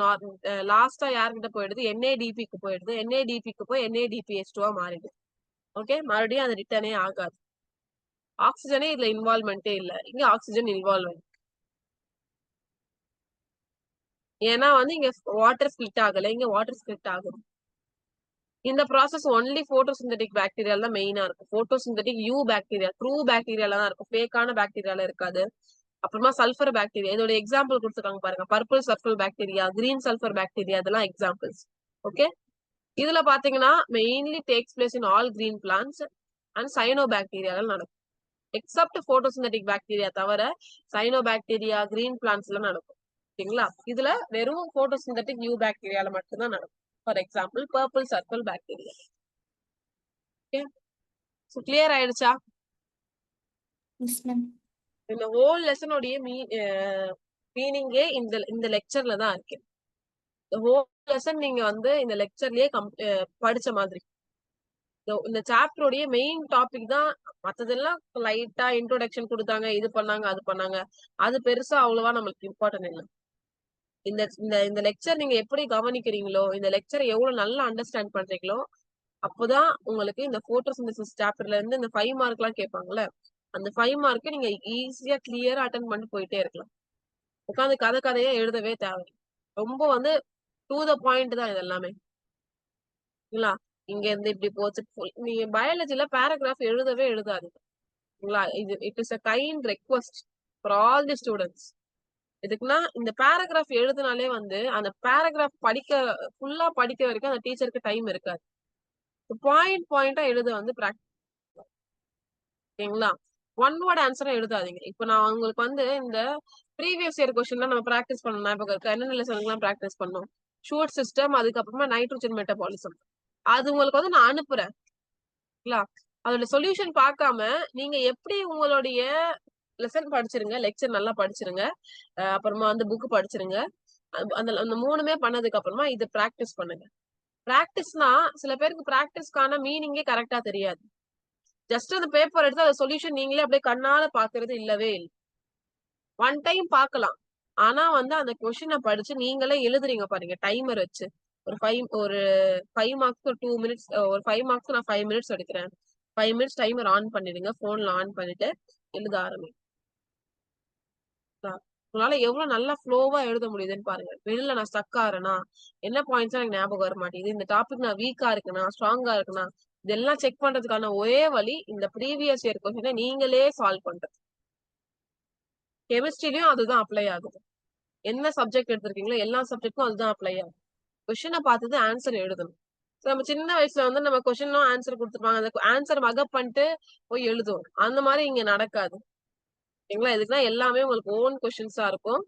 லாஸ்டா யார்கிட்ட போயிடுது? NADP-க்கு போயிடுது. NADP-க்கு போய் NADPH2 மாறிடுது. ஓகே, மறுபடியும் அது ரிட்டர்னே ஆகாது. ஆக்சிஜனே இதுல இன்வால்வ்மெண்டே இல்ல. இங்க ஆக்சிஜன் இன்வால்வ்மெண்ட். ஏன்னா வந்து இங்க வாட்டர் ஸ்பிளிட் ஆகல, இங்க வாட்டர் ஸ்பிளிட் ஆகுது. இந்த ப்ராசஸ் ஒன்லி போட்டோசிந்தட்டிக் பாக்டீரியால தான் மெயினா இருக்கும். போட்டோசிந்தட்டிக் யூ பாக்டீரியா, ட்ரூ பாக்டீரியால தான் இருக்கும். ஃபேக்கான பாக்டீரியால இருக்காது. அப்புறமா சல்ஃபர் பாக்டீரியா, இதோட எக்ஸாம்பிள் கொடுத்துருக்காங்க பாருங்க. Purple sulphur bacteria, green sulphur bacteria, இதெல்லாம் எக்ஸாம்பிள்ஸ். ஓகே, இதுல பாத்தீங்கன்னா mainly takes place in all green plants and சைனோபாக்டீரியால நடக்கும். எக்ஸப்ட் போட்டோசிந்தட்டிக் பாக்டீரியா தவிர சைனோபாக்டீரியா, கிரீன் பிளான்ட்ஸ்ல நடக்கும். சரிங்களா? இதுல வெறும் போட்டோசிந்தட்டிக் யூ பாக்டீரியால மட்டும்தான் நடக்கும். For example purple circle bacteria. Okay, so clear ஆயிடுச்சா? Yes ma'am. இந்த ஹோல் லெசனோடைய மீனிங்கே இந்த லெக்சர்ல தான் இருக்கு. இந்த ஹோல் லெசன் நீங்க வந்து இந்த லெக்சர்லயே படிச்ச மாதிரி. இந்த சாப்டருடைய மெயின் டாபிக் தான். மத்ததெல்லாம் லைட்டா இன்ட்ரோடக்ஷன் கொடுத்தாங்க, இது பண்ணாங்க, அது பண்ணாங்க. அது பெருசா அவ்வளவா நம்மளுக்கு இம்பார்ட்டன்ட் இல்லை. இந்த இந்த இந்த லெக்சர் நீங்க எப்படி கவனிக்கிறீங்களோ, இந்த லெக்சர் எவ்வளவு நல்லா அண்டர்ஸ்டாண்ட் பண்றீங்களோ, அப்போதான் உங்களுக்கு இந்த போட்டோசிந்தசிஸ் சாப்டர்ல இருந்து இந்த 5 மார்க் எல்லாம் கேட்பாங்கல்ல, அந்த 5 மார்க்கு நீங்க ஈஸியா கிளியரா அட்டன் பண்ணிட்டு போயிட்டே இருக்கலாம். உட்காந்து கதையா எழுதவே தேவை. ரொம்ப வந்து டு த பாயிண்ட் தான் இது எல்லாமே. இல்லைங்களா? இங்க இருந்து இப்படி போச்சு. நீங்க பயாலஜில பேராகிராஃப் எழுதவே எழுதாதீங்க. இது it is a kind request for all the students. எதுக்குன்னா இந்த பேராகிராஃப் எழுதினாலே வந்து அந்த பேராகிராஃப் ஃபுல்லா படிக்க வரைக்கும் அந்த டீச்சருக்கு டைம் இருக்காது. பாயிண்டா எழுத வந்து பிராக்டிஸ். ஓகேங்களா? ஒன் வேர்ட் ஆன்சரா எழுதாதீங்க. இப்ப நான் உங்களுக்கு வந்து இந்த ப்ரீவியஸ் இயர் கொஸ்டின்லாம் நம்ம பிராக்டிஸ் பண்ணணும். ஞாபகம் இருக்கு. என்னென்ன லெசனுக்குலாம் பிராக்டிஸ் பண்ணோம்? ஷூட் சிஸ்டம், அதுக்கப்புறமா நைட்ரோஜன் மெட்டபாலிசம். அது உங்களுக்கு வந்து நான் அனுப்புறேன். அதோட சொல்யூஷன் பார்க்காம நீங்க எப்படி உங்களுடைய லெசன் படிச்சிருங்க, லெக்சர் நல்லா படிச்சிருங்க. அப்புறமா வந்து புக் படிச்சிருங்க. அந்த 3மே பண்ணதுக்கு அப்புறமா இதை பிராக்டிஸ் பண்ணுங்க. பிராக்டிஸ்னா சில பேருக்கு பிராக்டிஸ்க்கான மீனிங்கே கரெக்டா தெரியாது. ஜஸ்ட் அந்த பேப்பர் எடுத்து அந்த சொல்யூஷன் நீங்களே அப்படியே கண்ணால பாக்குறது இல்லவே இல்லை. ஒன் டைம் பார்க்கலாம். ஆனா வந்து அந்த கொஸ்டினை படிச்சு நீங்களே எழுதுறீங்க பாருங்க, டைமர் வச்சு. ஒரு 5 மார்க்ஸ் ஒரு 2 மினிட்ஸ், ஒரு 5 மார்க்ஸ் நான் 5 மினிட்ஸ் எடுக்கிறேன். 5 மினிட்ஸ் டைமர் ஆன் பண்ணிடுங்க. போன்ல ஆன் பண்ணிட்டு எழுத ஆரம்பிங்க. உங்களால எவ்வளவு நல்லா ஃப்ளோவா எழுத முடியுதுன்னு பாருங்க. வெளியில நான் ஸ்டக் ஆறேனா, என்ன பாயிண்ட்ஸ் எனக்கு ஞாபகம் வர மாட்டேங்குது, இந்த டாபிக் நான் வீக்கா இருக்குனா ஸ்ட்ராங்கா இருக்குனா, இதெல்லாம் செக் பண்றதுக்கான ஒரே வழி இந்த ப்ரீவியஸ் இயர் கொஸ்டினை நீங்களே சால்வ் பண்றது. கெமிஸ்ட்ரிலயும் அதுதான் அப்ளை ஆகுது. என்ன சப்ஜெக்ட் எடுத்திருக்கீங்களோ எல்லா சப்ஜெக்ட்டும் அதுதான் அப்ளை ஆகும். கொஸ்டினை பார்த்தது ஆன்சர் எழுதணும். நம்ம சின்ன வயசுல வந்து நம்ம கொஸ்டினும் ஆன்சர் கொடுத்துருப்பாங்க, அந்த ஆன்சர் மகப் பண்ணிட்டு போய் எழுதுவோம். அந்த மாதிரி இங்க நடக்காது. சரிங்களா? இதுக்குதான் எல்லாமே உங்களுக்கு ஓன் கொஸ்டின்ஸா இருக்கும்.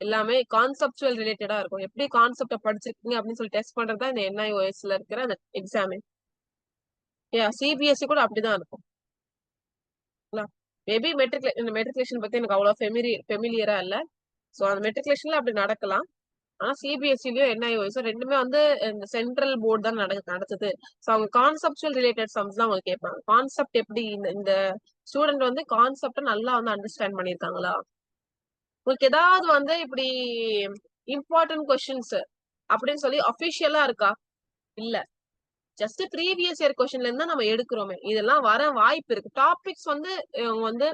எல்லாமே கான்செப்சுவல் ரிலேட்டடா இருக்கும். எப்படி கான்செப்ட படிச்சிருக்கீங்க அப்படின்னு சொல்லி டெஸ்ட் பண்றதா இந்த NIOSல இருக்கிற அந்த எக்ஸாமே. CBSE கூட அப்படிதான் இருக்கும். மேபி மெட்ரிகுலேஷன் பத்தி எனக்கு அவ்வளவு ஃபெமிலியரா இல்ல. சோ அந்த மெட்ரிகுலேஷன்ல அப்படி நடக்கலாம். ஆனா CBSEலயும் NIOS ரெண்டுமே வந்து இந்த சென்ட்ரல் போர்டு தான் நடத்துது. சோ அவங்க கான்செப்சுவல் ரிலேட்டட் சம்ஸ் தான் அவங்க கேட்பாங்க. கான்செப்ட் எப்படி இந்த ஸ்டூடெண்ட் வந்து கான்செப்ட நல்லா வந்து அண்டர்ஸ்டாண்ட் பண்ணிருக்காங்களா, உங்களுக்கு ஏதாவது வந்து இப்படி இம்பார்ட்டன்ட் கொஸ்டின்ஸ் அப்படின்னு சொல்லி அபிஷியலா இருக்கா? இல்ல. ஜஸ்ட் ப்ரீவியஸ் இயர் கொஸ்டின்ல இருந்து நம்ம எடுக்கிறோமே. இதெல்லாம் வர வாய்ப்பு இருக்கு. டாபிக்ஸ் வந்து வந்து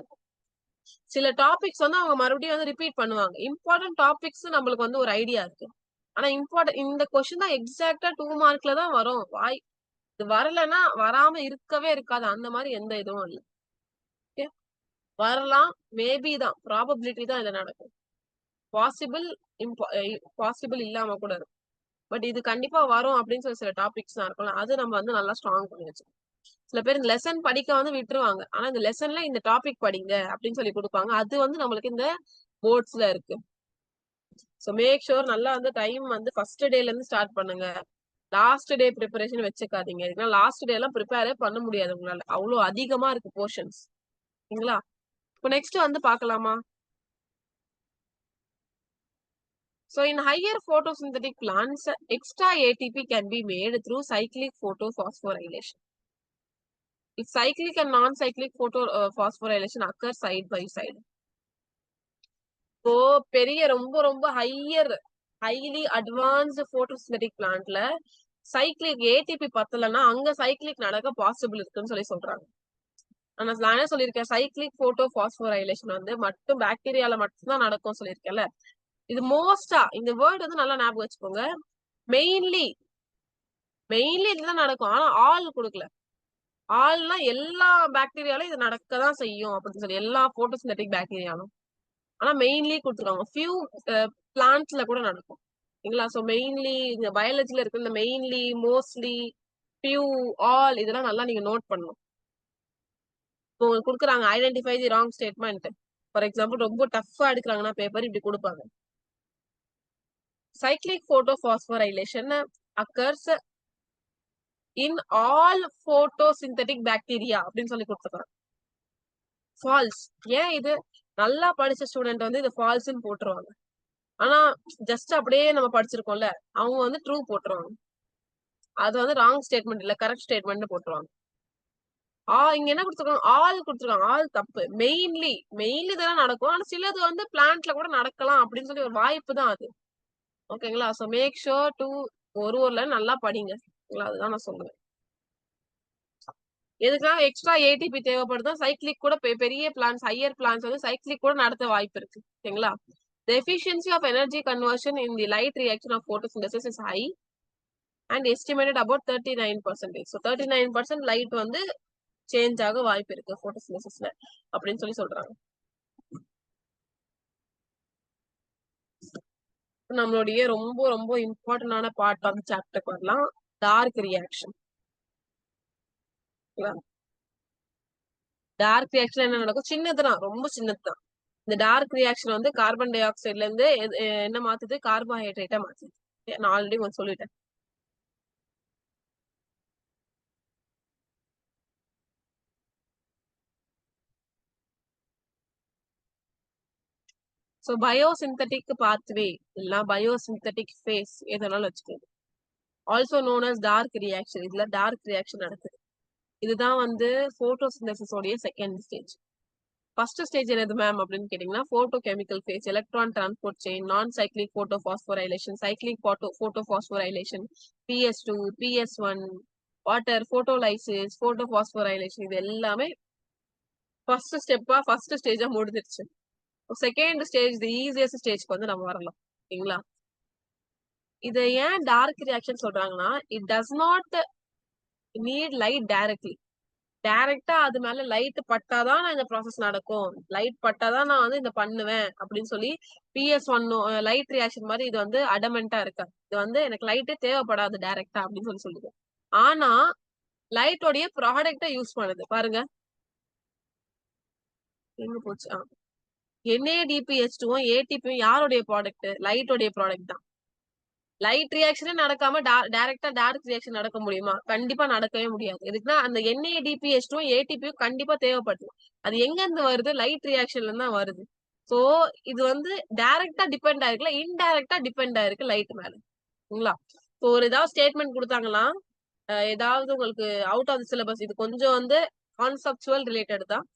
சில டாபிக்ஸ் வந்து அவங்க மறுபடியும் வந்து ரிப்பீட் பண்ணுவாங்க. இம்பார்ட்டன்ட் டாபிக்ஸ் நம்மளுக்கு வந்து ஒரு ஐடியா இருக்கு. ஆனா இந்த கொஸ்டின் தான் எக்ஸாக்டா 2 மார்க்ல தான் வரும். இது வரலன்னா வராம இருக்கவே இருக்காது. அந்த மாதிரி எந்த இதுவும் இல்லை. வரலாம், மேபி தான், ப்ராபபிலிட்டி தான் இதுல நடக்கும். பாசிபிள் பாசிபிள் இல்லாம கூட இருக்கும். பட் இது கண்டிப்பா வரும் அப்படின்னு சொல்லி சில டாபிக்ஸ் தான் இருக்கும்ல, அது நம்ம வந்து நல்லா ஸ்ட்ராங் பண்ணி வச்சுக்கணும். சில பேர் இந்த லெசன் படிக்க வந்து விட்டுருவாங்க. ஆனா இந்த லெசன்ல இந்த டாபிக் படிங்க அப்படின்னு சொல்லி கொடுப்பாங்க. அது வந்து நம்மளுக்கு இந்த போர்ட்ஸ்ல இருக்கு. சோ மேக் ஷூர் நல்லா வந்து டைம் வந்து ஃபர்ஸ்ட் டேல இருந்து ஸ்டார்ட் பண்ணுங்க. லாஸ்ட் டே ப்ரிப்பரேஷன் வச்சுக்காதீங்க. ஏன்னா லாஸ்ட் டே எல்லாம் ப்ரிப்பேரே பண்ண முடியாது உங்களால. அவ்வளவு அதிகமா இருக்கு போர்ஷன்ஸ். சரிங்களா? இப்போ நெக்ஸ்ட் வந்து பார்க்கலாமா? So in higher photosynthetic plants, extra ATP can be made through cyclic photophosphorylation. If cyclic and non-cyclic phosphorylation occur side by side. So பெரிய ரொம்ப ரொம்ப highly advanced photosynthetic plantல cyclic ATP பத்தலன்னா அங்க cyclic நடக்க possible இருக்குன்னு சொல்றாங்க. நான் என்ன சொல்லியிருக்கேன், cyclic photophosphorylation வந்து மட்டும் பாக்டீரியால மட்டும் தான் நடக்கும் சொல்லியிருக்கேன்ல. இது மோஸ்டா இந்த வேர்ட் வந்து நல்லா ஞாபகம் வச்சுக்கோங்க. மெயின்லி இதுதான் நடக்கும். ஆனா ஆல் கொடுக்கல. ஆல்னா எல்லா பாக்டீரியாலும் இது நடக்கதான் செய்யும் அப்படின்னு சொல்லி, எல்லா போட்டோசிந்தட்டிக் பாக்டீரியாலும். ஆனா மெயின்லி கொடுத்துருக்காங்க. ஃபியூ பிளான்ட்ஸ்ல கூட நடக்கும். சரிங்களா? சோ மெயின்லி இந்த பயாலஜில இருக்கிற இந்த மெயின்லி, மோஸ்ட்லி, ஃபியூ, ஆல் இதெல்லாம் நல்லா நீங்க நோட் பண்ணணும். இப்போ உங்களுக்கு கொடுக்குறாங்க identify the wrong statement. For example ரொம்ப டஃப்பா எடுக்கிறாங்கன்னா பேப்பர் இப்படி கொடுப்பாங்க. Cyclic photophosphorylation occurs in all photosynthetic bacteria அப்படின்னு சொல்லி கொடுத்துருக்காங்க. ஃபால்ஸ். ஏன் இது நல்லா படிச்ச ஸ்டூடெண்ட் வந்து இது ஃபால்ஸ்ன்னு போட்டுருவாங்க. ஆனா ஜஸ்ட் அப்படியே நம்ம படிச்சிருக்கோம்ல, அவங்க வந்து ட்ரூ போட்டுருவாங்க. அது வந்து ராங் ஸ்டேட்மெண்ட் இல்ல, கரெக்ட் ஸ்டேட்மெண்ட் போட்டுருவாங்க. இங்க என்ன கொடுத்துருக்காங்க, ஆல் கொடுத்துருக்காங்க. ஆல் தப்பு. மெயின்லி இதெல்லாம் நடக்கும். ஆனா சிலது வந்து பிளான்ட்ல கூட நடக்கலாம் அப்படின்னு சொல்லி ஒரு வாய்ப்பு தான் அது. ஓகேங்களா? சோ மேக் ஷூர் டு ஒரு லைன் நல்லா படிங்க. அதுதான் நான் சொல்லுவேன். எதுக்காக எக்ஸ்ட்ரா ஏடிபி தேவைப்படுதா? சைக்கிளிக் கூட பெரிய பிளான்ஸ், ஹையர் பிளான்ஸ் வந்து சைக்கிளிக் கூட நடத்த வாய்ப்பு இருக்கு. சரிங்களா? The efficiency of energy conversion in the light reaction of photosynthesis is high and estimated about 39%. So 39% light வந்து சேஞ்ச் ஆக வாய்ப்பு இருக்கு photosynthesisல அப்படின்னு சொல்லி சொல்றாங்க. நம்மளுடைய ரொம்ப ரொம்ப இம்பார்ட்டன்டான பார்ட் ஆஃப் சாப்டருக்கு வரலாம். Dark reaction. டார்க் ரியாக்ஷன் என்ன நடக்கும்? சின்னதுதான், ரொம்ப சின்னதுதான். இந்த டார்க் ரியாக்ஷன் வந்து கார்பன் டை ஆக்சைடுல இருந்து என்ன மாத்துது? கார்போஹைட்ரேட்டா மாத்துது. நான் ஆல்ரெடி உங்களுக்கு சொல்லிட்டேன். சோ பயோசிந்தட்டிக் பாத்வே இல்ல பயோசிந்தட்டிக் ஃபேஸ் எதனால வச்சுக்கோங்க. Also known as dark reaction. இதுல டார்க் ரியாக்ஷன் நடக்குது. இதுதான் வந்து போட்டோசிந்தசிஸ் உடைய செகண்ட் ஸ்டேஜ். ஃபர்ஸ்ட் ஸ்டேஜ் என்னது மேம் அப்படின்னு கேட்டீங்கன்னா, photo chemical phase, electron transport chain, non cyclic photophosphorylation, cyclic photophosphorylation, PS2, PS1, water photolysis, photophosphorylation, இது எல்லாமே ஃபர்ஸ்ட் ஸ்டேஜா முடிஞ்சிருச்சு. செகண்ட் ஸ்டேஜ், தி ஈஸியஸ்ட் ஸ்டேஜ்க்கு வந்து நம்ம வரலாம். சரிங்களா? இதை ஏன் டார்க் ரியாக்ஷன் சொல்றாங்கன்னா, it does not NEET light டைரக்டா அது மேல லைட் பட்டாதான் நான் இந்த ப்ராசஸ் நடக்கும், லைட் பட்டாதான் நான் வந்து இதை பண்ணுவேன் அப்படின்னு சொல்லி PS1 லைட் ரியாக்ஷன் மாதிரி இது வந்து அடமெண்டா இருக்காது. இது வந்து எனக்கு லைட்டே தேவைப்படாது டைரக்டா அப்படின்னு சொல்லுது. ஆனா லைட்டோடைய ப்ராடக்ட யூஸ் பண்ணுது. பாருங்க எங்க போச்சு. NADPH2வும் ATPயும் யாருடைய ப்ராடக்ட்? லைட்டோடைய ப்ராடக்ட் தான். லைட் ரியாக்ஷனே நடக்காம டைரக்டா டார்க் ரியாக்ஷன் நடக்க முடியுமா? கண்டிப்பா நடக்கவே முடியாது. இதுக்குன்னா அந்த NADPH2வும் ATPயும் கண்டிப்பா தேவைப்படுது. அது எங்க இருந்து வருது? லைட் ரியாக்ஷன்ல இருந்து தான் வருது. சோ இது வந்து டைரக்டா டிபெண்ட் ஆயிருக்குல, இன்டைரக்டா டிபெண்ட் ஆயிருக்கு லைட் மேல. சரிங்களா? இப்போ ஒரு ஏதாவது ஸ்டேட்மெண்ட் கொடுத்தாங்களா, ஏதாவது உங்களுக்கு அவுட் ஆஃப் தி சிலபஸ், இது கொஞ்சம் வந்து கான்செப்சுவல் ரிலேட்டட் தான்.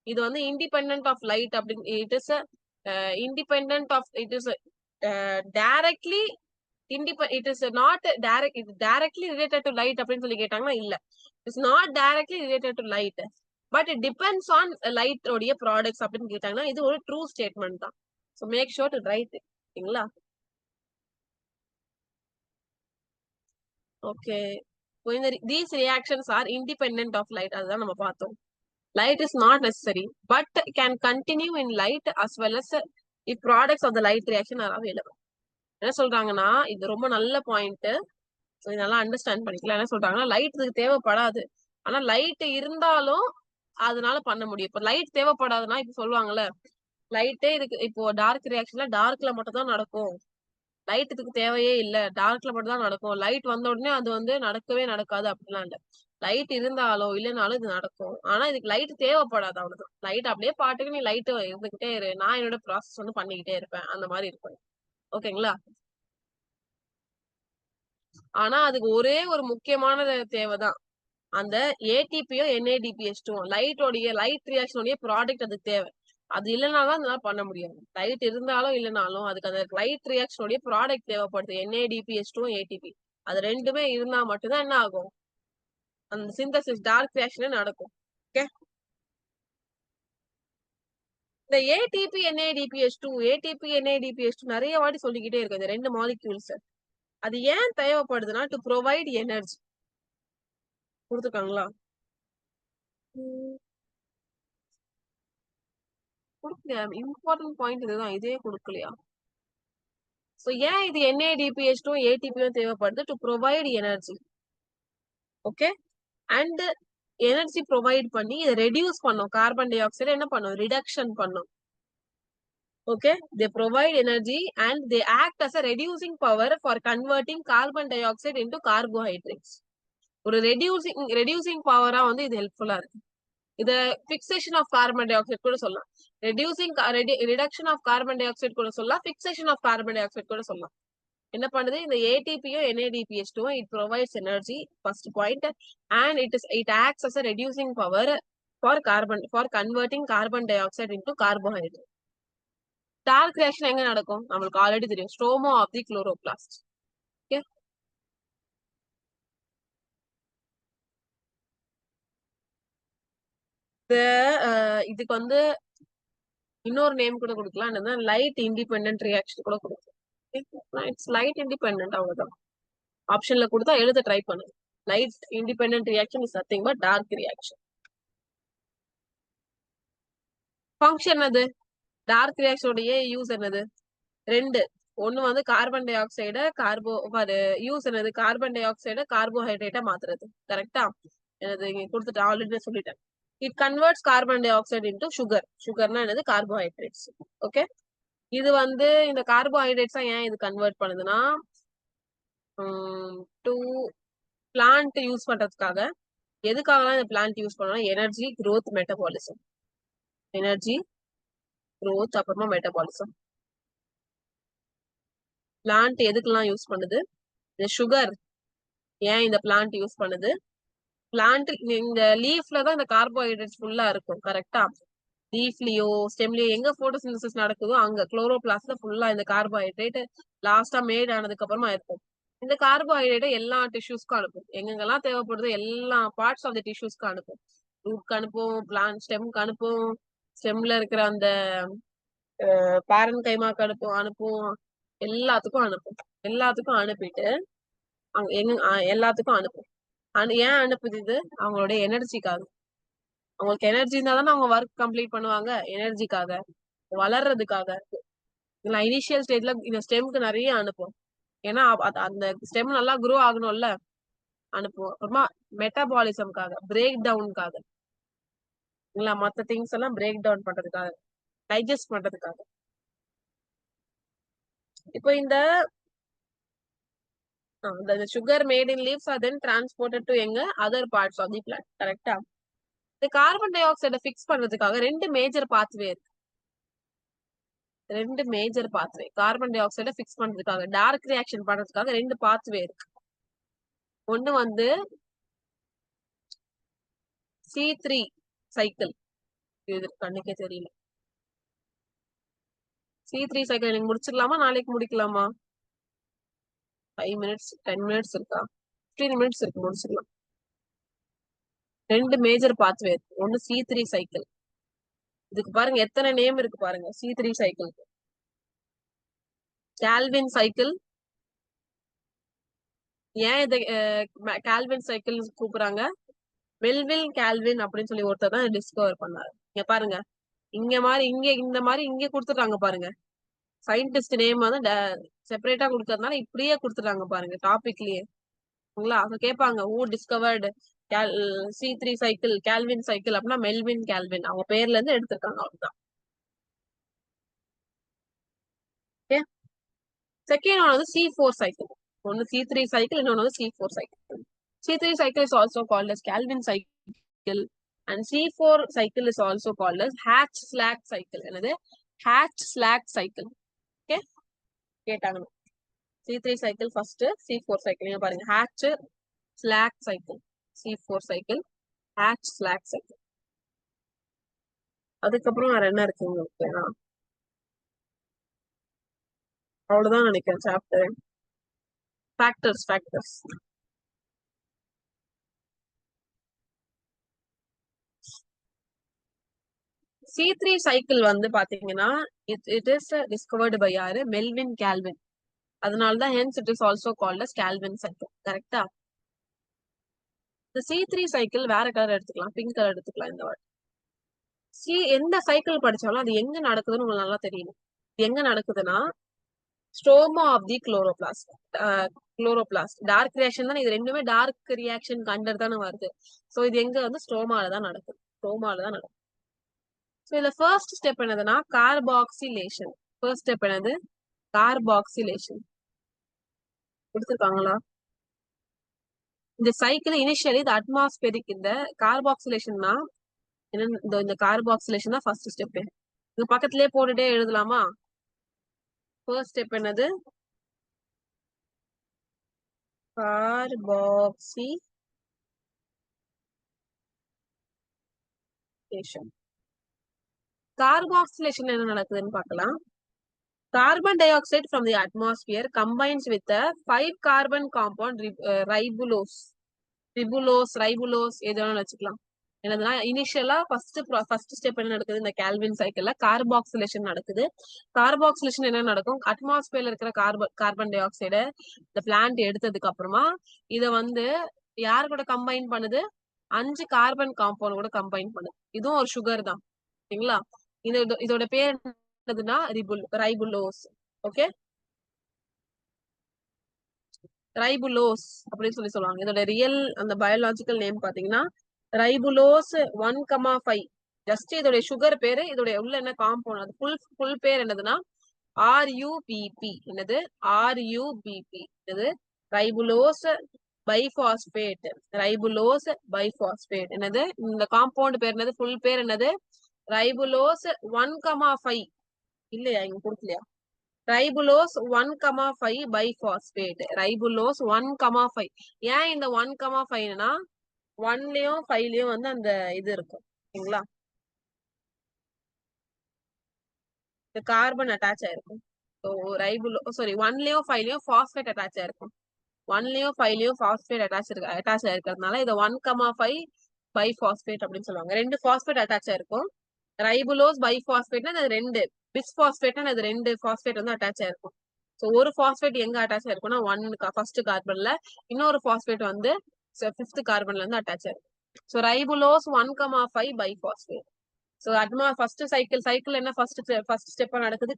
இது வந்து இண்டிபெண்டன்ட் ஆஃப் லைட் அப்படின்னு, it is independent of, it is directly it is not direct, it is directly related to light அப்படின்னு சொல்லி கேட்டாங்கன்னா இல்ல, it's not directly related to light but it depends on light உடைய products அப்படின்னு கேட்டாங்கன்னா இது ஒரு ட்ரூ ஸ்டேட்மெண்ட் தான். so make sure to write it. சரிங்களா? okay, these reactions are independent of light, அதுதான் நம்ம பார்த்தோம். Light is not necessary, but can continue in light as well as if products of the light reaction are available. என்ன சொல்றாங்கன்னா இது ரொம்ப நல்ல point. நல்லா அண்டர்ஸ்டாண்ட் பண்ணிக்கலாம். என்ன சொல்றாங்கன்னா லைட் இதுக்கு தேவைப்படாது, ஆனா லைட் இருந்தாலும் அதனால பண்ண முடியும். இப்ப லைட் தேவைப்படாதுன்னா இப்ப சொல்லுவாங்கல்ல, லைட்டே இதுக்கு இப்போ டார்க் ரியாக்ஷன்ல டார்க்ல மட்டும் தான் நடக்கும், லைட் இதுக்கு தேவையே இல்ல, டார்க்ல மட்டும் தான் நடக்கும், லைட் வந்த உடனே அது வந்து நடக்கவே நடக்காது அப்படிலாம் இல்ல. லைட் இருந்தாலும் இல்லைனாலும் இது நடக்கும், ஆனா இதுக்கு லைட் தேவைப்படாது, அவ்வளவுதான். லைட் அப்படியே பாட்டுக்கு நீ லைட் இருந்துகிட்டே இரு, நான் என்னோட ப்ராசஸ் வந்து பண்ணிக்கிட்டே இருப்பேன், அந்த மாதிரி இருக்கும். ஓகேங்களா? ஆனா அதுக்கு ஒரே ஒரு முக்கியமான தேவைதான், அந்த ஏடிபியோ NADPH2 லைட் ரியாக்ஷனுடைய ப்ராடக்ட் அதுக்கு தேவை. அது இல்லைனாலும் அதனால பண்ண முடியாது. லைட் இருந்தாலும் இல்லைனாலும் அதுக்கு அந்த லைட் ரியாக்ஷனுடைய ப்ராடக்ட் தேவைப்படுது. NADPH2 ATP அது ரெண்டுமே இருந்தா மட்டும்தான் என்ன ஆகும், அந்த சிந்தசிஸ் டார்க் ரியாக்ஷனே நடக்கும். ஓகே, இந்த ஏடிபி NADPH2 நிறைய வாட்டி சொல்லிக்கிட்டே இருக்கு. இந்த ரெண்டு மாலிக்யூல்ஸ் அது ஏன் தேவைப்படுதுன்னா டு ப்ரொவைட் எனர்ஜி. கொடுத்துருக்காங்களா? கொடுக்கலையா? இம்பார்ட்டன்ட் பாயிண்ட் இதுதான், இதே கொடுக்கலையா? சோ ஏன் இது NADPH2 ATP தேவைப்படுது? To provide energy. Okay, and energy provide பண்ணி இதை ரெடியூஸ் பண்ணும். கார்பன் டை ஆக்சைடு என்ன பண்ணும்? ரிடக்ஷன் பண்ணும். Okay, they provide energy and they act as a reducing power for converting carbon dioxide into carbohydrates. ஒரு reducing பவரா வந்து இது ஹெல்ப்ஃபுல்லா இருக்கு. இத fixation of carbon dioxide கூட சொல்லலாம், reduction of carbon dioxide கூட சொல்லலாம், fixation of carbon dioxide கூட சொல்லலாம். என்ன பண்ணுது இந்த ஏடிபியோ NADPH2 it provides energy, first point, and it acts as a reducing power for converting carbon dioxide into carbohydrate. Dark reaction எங்க நடக்கும்? நம்மளுக்கு ஆல்ரெடி தெரியும், stroma of the chloroplast. Okay, இதுக்கு வந்து இன்னொரு நேம் கூட கொடுக்கலாம், என்னன்னா லைட் இண்டிபெண்டன்ட் ரியாக்ஷன் கூட கொடுக்கலாம். இட்ஸ் லைட் இண்டிபெண்டன்ட், அவ்வளவுதான். ஆப்ஷன்ல கொடுத்தா எழுத ட்ரை பண்ணுங்க. Light independent reaction is nothing but dark reaction. Function அது டார்க் ரியாக்ஷனுடைய யூஸ் என்னது? ரெண்டு. ஒண்ணு வந்து கார்பன் டை ஆக்சைட யூஸ் என்னது? கார்பன் டை ஆக்சைட கார்போஹைட்ரேட்டா மாத்துறது. கரெக்டா? என்னது இங்க கொடுத்துட்டு ஆல்ரெடி சொல்லிட்டேன். It converts carbon dioxide into sugar. சுகர்னா என்னது? கார்போஹைட்ரேட்ஸ். ஓகே, இது வந்து இந்த கார்போஹைட்ரேட்ஸா ஏன் இது கன்வெர்ட் பண்ணுதுன்னா டு பிளான்ட் யூஸ் பண்றதுக்காக. எதுக்காகலாம் இந்த பிளான்ட் யூஸ் பண்ணலாம்? Energy, growth, metabolism. Energy, growth, அப்புறமா மெட்டபாலிசம். பிளான்ட் எதுக்கெல்லாம் யூஸ் பண்ணுது? இந்த சுகர் ஏன் இந்த பிளான்ட் யூஸ் பண்ணுது? பிளான்ட் இந்த லீஃப்ல தான் இந்த கார்போஹைட்ரேட்ஸ் ஃபுல்லா இருக்கும். கரெக்டா? லீஃப்லயோ ஸ்டெம்லயோ எங்க போட்டோசிந்தசிஸ் நடக்குதோ அங்க குளோரோபிளாஸ்ட்ல ஃபுல்லா இந்த கார்போஹைட்ரேட் லாஸ்டா மேட் ஆனதுக்கு அப்புறமா இருக்கும். இந்த கார்போஹைட்ரேட் எல்லா டிஷ்யூஸ்க்கும் அனுப்பும். எங்கெங்கெல்லாம் தேவைப்படுதோ எல்லா பார்ட்ஸ் ஆஃப் த டிஷ்யூஸ்க்கு அனுப்பும். ரூட்க்கு அனுப்பும், பிளான்ட் ஸ்டெம்க்கு அனுப்பும், ஸ்டெம்ல இருக்கிற அந்த பேரன் கைமாக்கு அனுப்பும், எல்லாத்துக்கும் அனுப்பும். எல்லாத்துக்கும் அனுப்பிட்டு எல்லாத்துக்கும் அனுப்பும். ஏன் அனுப்புது இது? அவங்களோட எனர்ஜிக்காக. அவங்களுக்கு எனர்ஜி இருந்தா தானே அவங்க ஒர்க் கம்ப்ளீட் பண்ணுவாங்க. எனர்ஜிக்காக, வளர்றதுக்காக. இனிஷியல் ஸ்டேஜ்ல இந்த ஸ்டெம்க்கு நிறைய அனுப்பும். ஏன்னா அந்த ஸ்டெம் நல்லா க்ரோ ஆகணும்ல, அனுப்புவோம். அப்புறமா மெட்டபாலிசம்காக, பிரேக் டவுனுக்காக, இல்ல மத்த திங்ஸ் எல்லாம் பிரேக் டவுன் பண்றதுக்காக, டைஜஸ்ட் பண்றதுக்காக. இப்போ இந்த sugar made in leaves are then transported to எங்க other parts of the plant. கரெக்டா? இந்த கார்பன் டை ஆக்சைட ஃபிக்ஸ் பண்றதுக்காக ரெண்டு மேஜர் பாத்வே இருக்கு. ரெண்டு மேஜர் பாத்வே கார்பன் டை ஆக்சைட ஃபிக்ஸ் பண்றதுக்காக, டார்க் ரியாக்ஷன் பண்றதுக்காக ரெண்டு பாத்வே இருக்கு. ஒண்ணு வந்து C3 சைக்கிள். இது கண்ணுக்கே தெரியல. C3 சைக்கிள் நீங்க முடிச்சுக்கலாமா? நாளைக்கு முடிக்கலாமா? 5 minutes 10 minutes இருக்கா? 15 minutes இருக்கு, முடிச்சுக்கலாம். ரெண்டு மேஜர் பாத்வே இருக்கு. ஒன்னு C3 சைக்கிள். இதுக்கு பாருங்க எத்தனை நேம் இருக்கு பாருங்க. C3 cycle, Calvin cycle. ஏன் இதை கால்வின் சைக்கிள் கூப்பிடுறாங்க? மெல்வில் கால்வின் அப்படின்னு சொல்லி ஒருத்தர் தான் டிஸ்கவர் பண்ணாரு. இங்க பாருங்க, இந்த மாதிரி இங்க கொடுத்துட்டாங்க பாருங்க. சயின்டிஸ்ட் நேம் வந்து செப்பரேட்டா கொடுக்கறதுனால இப்படியே கொடுத்துட்டாங்க பாருங்க டாபிக்லயே. கேட்பாங்க who discovered C3 cycle, Calvin cycle அப்படின்னா மெல்வின் கால்வின் அவங்க பேர்ல இருந்து எடுத்திருக்காங்க. அவ்வளவுதான். செகண்ட் ஒன் வந்து C4 சைக்கிள். ஒன்னு C3 சைக்கிள், இன்னொன்னு வந்து C4 cycle. C3 cycle is also called as Calvin cycle and C4 cycle is also called as Hatch-Slack cycle. என்னது? Hatch-Slack cycle. Okay? கேட்டாங்க. C3 cycle first, C4 cycle. நீங்க பாருங்க. Hatch-Slack cycle. C4 cycle, Hatch-Slack cycle. அதுக்கப்புறம் வேற என்ன இருக்கு உங்களுக்கு? அவ்வளவுதான் நினைக்கிறேன் சாப்டர். Factors. C3 சைக்கிள் வந்து பாத்தீங்கன்னா இட் இஸ் டிஸ்கவர்டு பை யாரு? Melvin Calvin. அதனாலதான் hence it is also called as Calvin cycle. கரெக்டா? இந்த C3 சைக்கிள் வேற கலர் எடுத்துக்கலாம், பிங்க் கலர் எடுத்துக்கலாம். இந்த வார்டு எந்த சைக்கிள் படிச்சாலும் அது எங்க நடக்குதுன்னு உங்களுக்கு நல்லா தெரியும். எங்க நடக்குதுன்னா stroma of the chloroplast dark reaction தான். இது ரெண்டுமே டார்க் ரியாக்ஷன் கண்டர் தானே வருது. சோ இது எங்க வந்து ஸ்ட்ரோமால தான் நடக்குது. சோ இதுல ஃபர்ஸ்ட் ஸ்டெப் என்னதுன்னா கார்பாக்சிலேஷன். ஃபர்ஸ்ட் ஸ்டெப் என்னது? கார்பாக்சிலேஷன். கொடுத்துருக்காங்களா? இந்த சைக்கிள் இனிஷியலி இந்த அட்மாஸ்பெரிக் இந்த கார்பாக்சிலேஷன்னா இந்த கார்பாக்சிலேஷன் தான் ஃபர்ஸ்ட் ஸ்டெப். இது பக்கத்திலேயே போட்டுட்டே எழுதலாமா? ஃபர்ஸ்ட் ஸ்டெப் என்னது? கார்பாக்சிலேஷன். கார்பாக்சிலேஷன் என்ன நடக்குதுன்னு பார்க்கலாம். Carbon dioxide from the atmosphere combines with a 5-carbon compound ribulose எதுவும் வச்சுக்கலாம். என்னதுன்னா இனிஷியலா ஃபர்ஸ்ட் ஸ்டெப் என்ன நடக்குது? இந்த கால்வின் சைக்கிள்ல கார்பாக்சிலேஷன் நடக்குது. கார்பாக்சிலேஷன் என்ன நடக்கும்? அட்மாஸ்பியர்ல இருக்கிற கார்பன் டை ஆக்சைடு இந்த பிளான்ட் எடுத்ததுக்கு அப்புறமா இத வந்து யாரு கூட கம்பைன் பண்ணுது? 5 கார்பன் காம்பவுண்ட் கூட கம்பைன் பண்ணுது. இதுவும் ஒரு சுகர் தான். சரிங்களா? இதோட பேர் என்னதுன்னா ரைபுலோஸ். ஓகே, ரைபுலோஸ் அப்படின்னு சொல்லுவாங்க. இதோட ரியல் அந்த பயாலஜிக்கல் நேம் பாத்தீங்கன்னா ரைபுலோஸ் 1,5. ஜஸ்ட் இதோட சுகர் பேரு, இதோட உள்ள என்ன காம்பவுண்ட், அது ஃபுல் பேர் என்னதுன்னா RUBP. என்னது? RUBP. என்னது? ரைபுலோஸ் பைபாஸ்பேட். என்னது? இந்த காம்பவுண்ட் பேர் என்னது? ஃபுல் பேர் என்னது? ரைபுலோஸ் 1,5. இல்லையா? இங்க கொடுக்கலையா? ரைபுலோஸ் 1,5 பைபாஸ்பேட். ரைபுலோஸ் 1,5. ஏன் இந்த 1,5னா 1லயும் 5லயும் வந்து அந்த இது இருக்கும். சரிங்களா? இந்த கார்பன் அட்டாச் ஆயிருக்கும். ஸோ 1லயும் 5லயும் பாஸ்பேட் அட்டாச் ஆயிருக்கும். 1லயும் 5லயும் பாஸ்பேட் அட்டாச் ஆயிருக்கிறதுனால இதை 1,5 பைபாஸ்பேட் அப்படின்னு சொல்லுவாங்க. 2 பாஸ்பேட் அட்டாச் ஆயிருக்கும். ரைபுலோஸ் பைபாஸ்பேட்னா அது 2, பிஸ்பாஸ்பேட்னா அது 2 பாஸ்பேட் வந்து அட்டாச் ஆயிருக்கும். சோ ஒரு பாஸ்பேட் எங்க அட்டாச் ஆயிருக்கும்னா ஃபர்ஸ்ட் கார்பன்ல, இன்னொரு பாஸ்பேட் வந்து 5th கார்பன்ல இருந்து அட்டாச் ஆயிருக்கும். So ரைபுலோஸ் 1,5 bisphosphate. So first cycle என்ன ஃபர்ஸ்ட் ஸ்டெப்பா நடக்குது?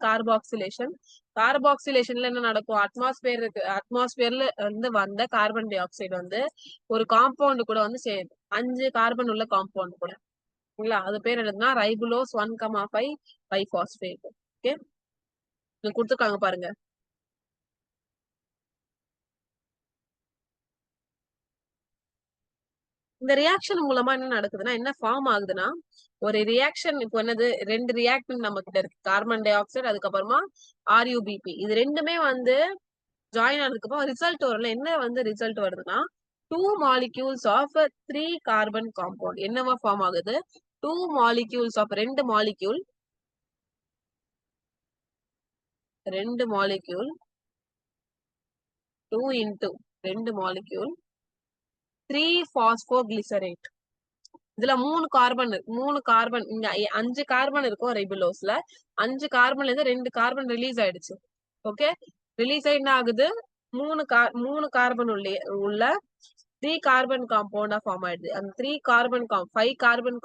கார்பாக்சிலேஷன்ல என்ன நடக்கும்? அட்மாஸ்பியர்ல இருந்து வந்த கார்பன் டை ஆக்சைடு வந்து ஒரு காம்பவுண்ட் கூட வந்து சேருது. 5 கார்பன் உள்ள காம்பவுண்ட் கூட. அது பேர் என்னதுன்னா ரைபுலோஸ் 1,5 பைபாஸ்பேட். ஓகே, கொடுத்துருக்காங்க பாருங்க. இந்த ரியாக்ஷன் மூலமா என்ன நடக்குதுன்னா, என்ன ஃபார்ம் ஆகுதுன்னா, ஒரு ரியாக்ஷன் இப்போ என்னது? 2 ரியாக்டன்ட் நம்ம கிட்ட இருக்கு. கார்பன் டை ஆக்சைடு, அதுக்கப்புறமா RUBP. இது ரெண்டுமே வந்து ஜாயின் ஆனதுக்கு அப்புறம் ரிசல்ட் வரும்ல. என்ன வந்து ரிசல்ட் வருதுன்னா 2 molecules of 3 carbon compound. என்னவா ஃபார்ம் ஆகுது? 2 molecules of 2 molecule 2 into 2 molecule 3 phosphoglycerate. இதுல 3 கார்பன் இங்க 5 கார்பன் இருக்கும். ரைபுலோஸ்ல 5 கார்பன்ல இருந்து 2 கார்பன் ரிலீஸ் ஆயிடுச்சு. ஓகே, ரிலீஸ் ஆகி என்ன ஆகுது? 3 கார்பன் உள்ள 3 கார்பன் காம்பவுண்டா ஃபார்ம் ஆயிடுது. அந்த 5 கார்பன்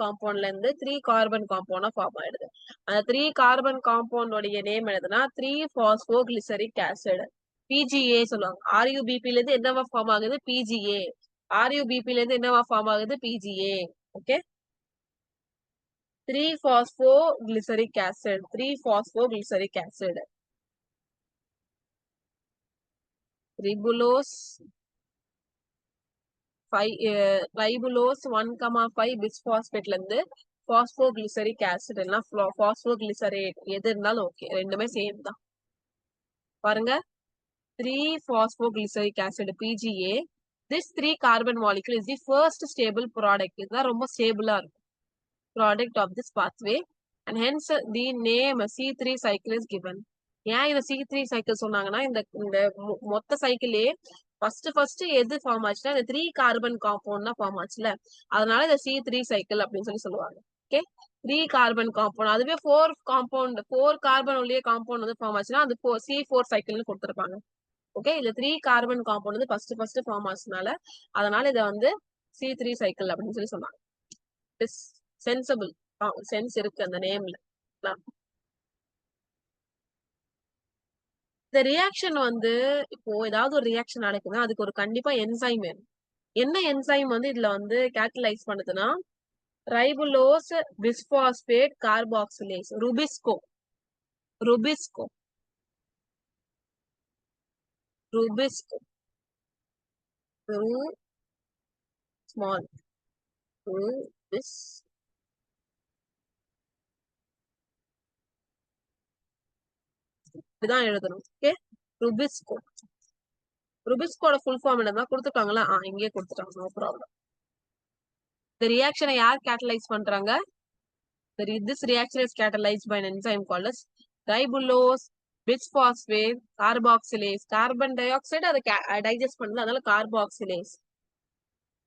காம்பவுண்ட்ல இருந்து 3 கார்பன் காம்பவுண்டா ஃபார்ம் ஆயிடுது. அந்த 3 கார்பன் காம்பவுண்டோடைய நேம் எழுதுனா 3-phosphoglyceric acid, PGA சொல்லுவாங்க. RUBP ல இருந்து என்னவா ஃபார்ம் ஆகுது? PGA. RUBP ல இருந்து என்னவா ஃபார்ம் ஆகுது? PGA. Okay, 3-phosphoglyceric acid, 3-phosphoglyceric acid. Ribulose 1,5 bisphosphate ல இருந்து phosphoglyceric acid இல்லைன்னா phosphoglycerate எது இருந்தாலும் ஓகே, ரெண்டுமே சேம் தான். பாருங்க, 3-phosphoglyceric acid PGA. This 3 carbon molecule is the first stable product. இதுதான் ரொம்ப ஸ்டேபிளா இருக்கும் product of this pathway, and hence the name C3 cycle is given. ஏன் இந்த C3 cycle சொன்னாங்கன்னா, இந்த மொத்த சைக்கிளே ஃபர்ஸ்ட் எது ஃபார்ம் ஆச்சுன்னா இந்த 3 கார்பன் காம்பவுண்ட் தான் ஃபார்ம் ஆச்சுல, அதனால இந்த C3 சைக்கிள் அப்படின்னு சொல்லுவாங்க. ஓகே, 3 கார்பன் காம்பவுண்ட், அதுவே 4 கார்பன் உள்ள காம்பவுண்ட் வந்து ஃபார்ம் ஆச்சுன்னா அது C4 சைக்கிள்னு கொடுத்துருப்பாங்க. ஓகே, இதுல 3 கார்பன் காம்பவுண்ட் வந்து ஃபர்ஸ்ட் ஃபார்ம் ஆச்சுனால அதனால இதை வந்து C3 சைக்கிள் அப்படின்னு சொன்னாங்க. சென்சபிள் சென்ஸ் இருக்கு அந்த நேம்ல. இந்த ரியாக்ஷன் வந்து இப்போ ஏதாவது ஒரு ரியாக்ஷன் நடக்குதுன்னா அதுக்கு ஒரு கண்டிப்பா என்சைம் வேணும். என்ன என்சைம் வந்து இதுல வந்து கேட்டலைஸ் பண்ணுதுன்னா ரைபுலோஸ் பிஸ்பாஸ்பேட் கார்பாக்சிலேஸ், ருபிஸ்கோ ஸ்மால் இதுதான் எழுதணும். ஓகே, ருபிஸ்கோட ஃபுல் ஃபார்ம் என்னதான் கொடுத்துருக்காங்களா? இங்கே கொடுத்துட்டாங்க, நோ ப்ராப்ளம். இந்த ரியாக்ஷனை யார் கேட்டலைஸ் பண்றாங்க? This reaction is catalyzed by an enzyme called as ribulose bisphosphate carboxylase. Carbon di oxide அதை டைஜஸ்ட் பண்ணுது, அதனால கார்பாக்சிலேஸ்.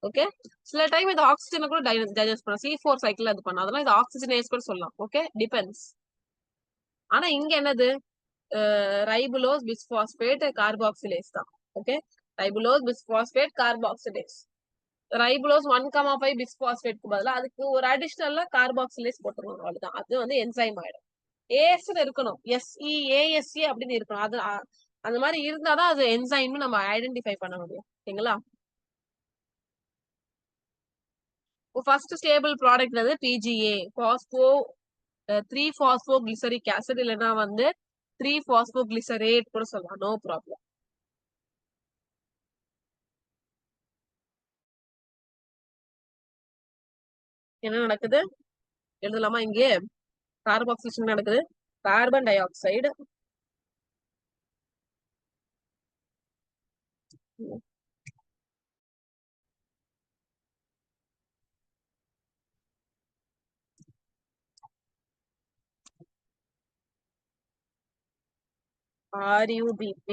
ஓகே, சில டைம் இந்த ஆக்சிஜனை கூட டைஜஸ்ட் பண்ணலாம், C4 சைக்கிள் அது பண்ணலாம், அதெல்லாம் இது ஆக்சிஜனேஸ் கூட சொல்லலாம். Okay, depends. ஆனா இங்க என்னது? ரைபுலோஸ் பிஸ்பாஸ்பேட் கார்பாக்சிலேஸ் தான். Okay, ribulose bisphosphate carboxylase. Ribulose 1,5 பிஸ்பாஸ்பேட்க்கு பதிலா அதுக்கு ஒரு அடிஷனலா கார்பாக்சிலேஸ் போட்டுருவாங்க, அவ்வளவுதான். அது வந்து என்சைம் ஆயிடும். ஏஎஸ்ன்னு இருக்கணும், ASE அப்படின்னு இருக்கணும். அது அந்த மாதிரி இருந்தாதான் அது என்சைம்னு நம்ம ஐடென்டிஃபை பண்ண முடியும். ஓகேங்களா? ஃபர்ஸ்ட் ஸ்டேபிள் ப்ராடக்ட் வந்து PGA, 3-phosphoglyceric acid, இல்லைன்னா வந்து 3-phosphoglycerate கூட சொல்லலாம், நோ ப்ராப்ளம். என்ன நடக்குது எழுதலாமா? இங்கே கார்பாக்சிலேஷன் நடக்குது. Carbon di oxide RUBP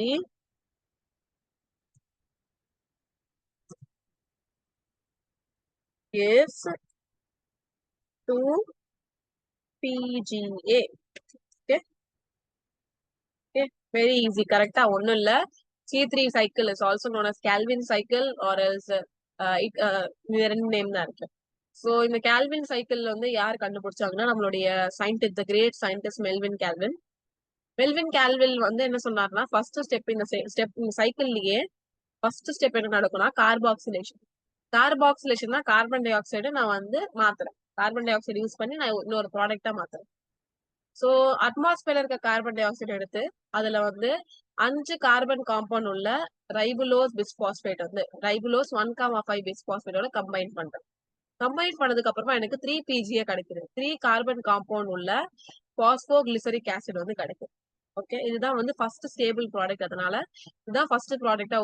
gives to PGA. Okay, okay, very easy. கரெக்டா? ஒண்ணும் இல்ல. C3 cycle is also known as Calvin cycle or else ரெண்டு நேம் தான் இருக்கு. சோ இந்த கால்வின் சைக்கிள் வந்து யார் கண்டுபிடிச்சாங்கன்னா நம்மளுடைய scientist, the great scientist Melvin Calvin. Melvin Calvin வந்து என்ன சொன்னார்னா, ஃபர்ஸ்ட் ஸ்டெப் இந்த சைக்கிள்லயே ஃபர்ஸ்ட் ஸ்டெப் என்ன நடக்கும்னா கார்பாக்சிலேஷன். கார்பாக்சிலேஷன் தான் கார்பன் டை ஆக்சைடு நான் வந்து மாத்துறேன். கார்பன் டை ஆக்சைடு யூஸ் பண்ணி நான் இன்னொரு ப்ராடக்டா மாத்துறேன். சோ அட்மாஸ்பியர்ல இருக்க கார்பன் டை ஆக்சைடு எடுத்து அதுல வந்து 5 கார்பன் காம்பவுண்ட் உள்ள ரைபுலோஸ் பிஸ்பாஸ்பேட் வந்து ரைபுலோஸ் 1,5 பிஸ்பாஸ்பேட்டோட கம்பைன் பண்றேன். கம்பைன் பண்ணதுக்கு அப்புறமா எனக்கு 3 PGA கிடைக்குது. 3 கார்பன் காம்பவுண்ட் உள்ள பாஸ்போகிளிசரிக் ஆசிட் வந்து கிடைக்கும். ஓகே, இதுதான் வந்து ஃபர்ஸ்ட் ஸ்டேபிள் ப்ராடக்ட். அதனால இதுதான் ஃபர்ஸ்ட் ப்ராடக்டா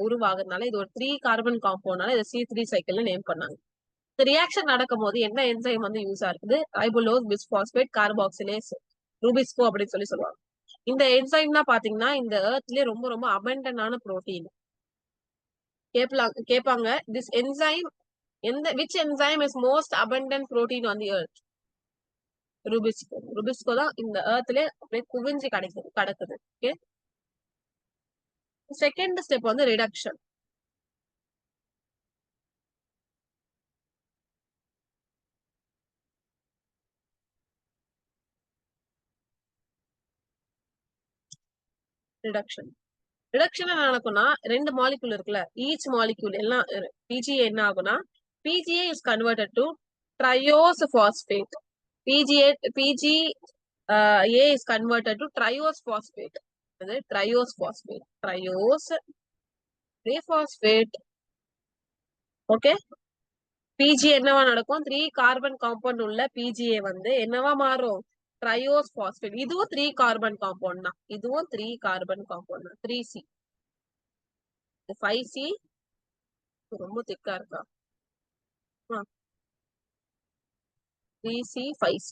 உருவாகுறதுனால இது ஒரு 3 கார்பன் காம்பவுண்ட்னால இதை C3 சைக்கிள்னு நேம் பண்ணாங்க. இந்த ரியாக்ஷன் நடக்கும் போது என்ன என்சைம் வந்து யூஸ் ஆகுது? ரைபுலோஸ் பிஸ்பாஸ்பேட் கார்பாக்சிலேஸ், ருபிஸ்கோ அப்படின்னு சொல்லுவாங்க. இந்த என்சைம் தான் பாத்தீங்கன்னா இந்த எர்த்லயே ரொம்ப ரொம்ப அபண்டன்டான புரோட்டீன். கேட்பாங்க this enzyme which enzyme is most abundant protein on the earth? RuBisCO தான் இந்த எர்த்ல அப்படியே குவிஞ்சு கிடக்குது. ஓகே, செகண்ட் ஸ்டெப் வந்து ரிடக்ஷன். ரிடக்ஷன். ரிடக்ஷன் என்ன நடக்கும்னா, 2 மாலிக்யூல் இருக்குல்ல, ஈச் மாலிக்யூல் எல்லாம் பிஜிஏ என்ன ஆகும்னா, BGA is converted to triose phosphate. PGA is converted to triose phosphate. அது triose phosphate. Triose phosphate. Okay, PGA என்னவா நடக்கும்? 3 கார்பன் காம்பவுண்ட் உள்ள PGA வந்து என்னவா மாறும்? Triose phosphate. இதுவும் 3 கார்பன் காம்பவுண்ட் தான். இதுவும் 3 கார்பன் காம்பவுண்ட் தான். 3C. 5C ரொம்ப திக்கா இருக்கா? 3C 5C.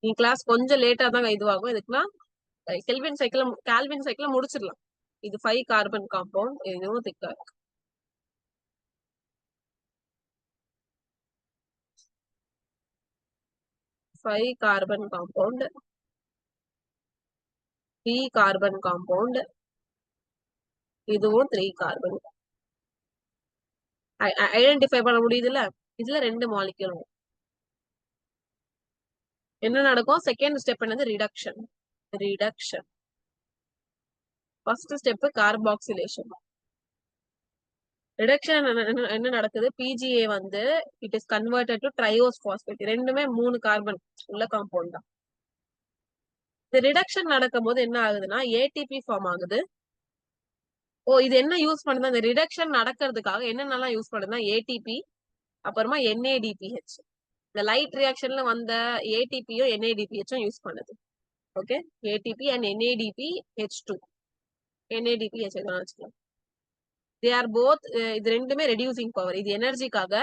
நீ கிளாஸ் கொஞ்சம் லேட்டா தான் இதுவாகும். இதுக்குன்னா கால்வின் சைக்கிள் முடிச்சிடலாம். இது 5 கார்பன் காம்பவுண்ட், இதுவும் திக்கா இருக்கு. Five carbon compound, 3 carbon compound, இதுவும் 3 கார்பன். ஐடென்டிஃபை பண்ண முடியுதுல்ல? இதுல 2 மாலிக்யூல். என்ன நடக்கும்? செகண்ட் ஸ்டெப் என்னது? Reduction. Reduction. First step carboxylation. Reduction என்ன நடக்குது? பிஜிஏ வந்து it is converted to triose phosphate. ரெண்டுமே 3 கார்பன் உள்ள காம்பவுண்ட் தான். இந்த ரிடக்ஷன் நடக்கும் போது என்ன ஆகுதுன்னா, ஏடிபி ஃபார்ம் ஆகுது. இது என்ன யூஸ் பண்ணுது? அந்த ரிடக்ஷன் நடக்கிறதுக்காக என்னென்னலாம் யூஸ் பண்ணுதுன்னா, ஏடிபி, அப்புறமா NADPH. இந்த லைட் ரியாக்ஷன்ல வந்த ஏடிபியும் NADPHம் யூஸ் பண்ணுது. Okay, ATP and NADPH2. NADPH வச்சுக்கலாம். தே ஆர் போத், இது ரெண்டுமே ரெடியூசிங் பவர். இது எனர்ஜிக்காக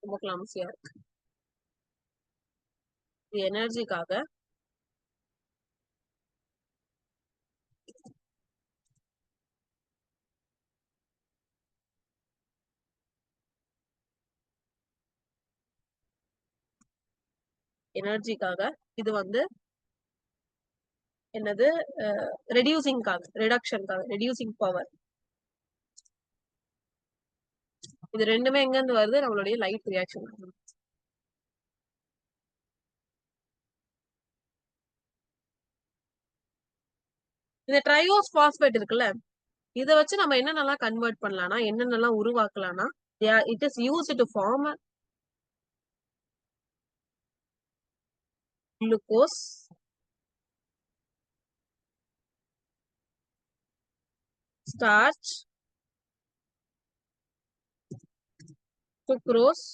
ரொம்ப கிளாம்சியா இருக்கு. இது எனர்ஜிக்காக இது வந்து என்னது? ரெடியூசிங்காக, ரிடக்ஷனுக்காக, ரெடியூசிங் பவர். இது ரெண்டுமே எங்க இருந்து வருது? நம்மளுடைய லைட் ரியாக்ஷன். இந்த ட்ரையோஸ் பாஸ்பேட் இருக்குல்ல, இத வச்சு நம்ம என்னென்னலாம் கன்வெர்ட் பண்ணலாம்னா, என்னென்னலாம் உருவாக்கலாம்னா, it is used to form glucose, starch, sucrose,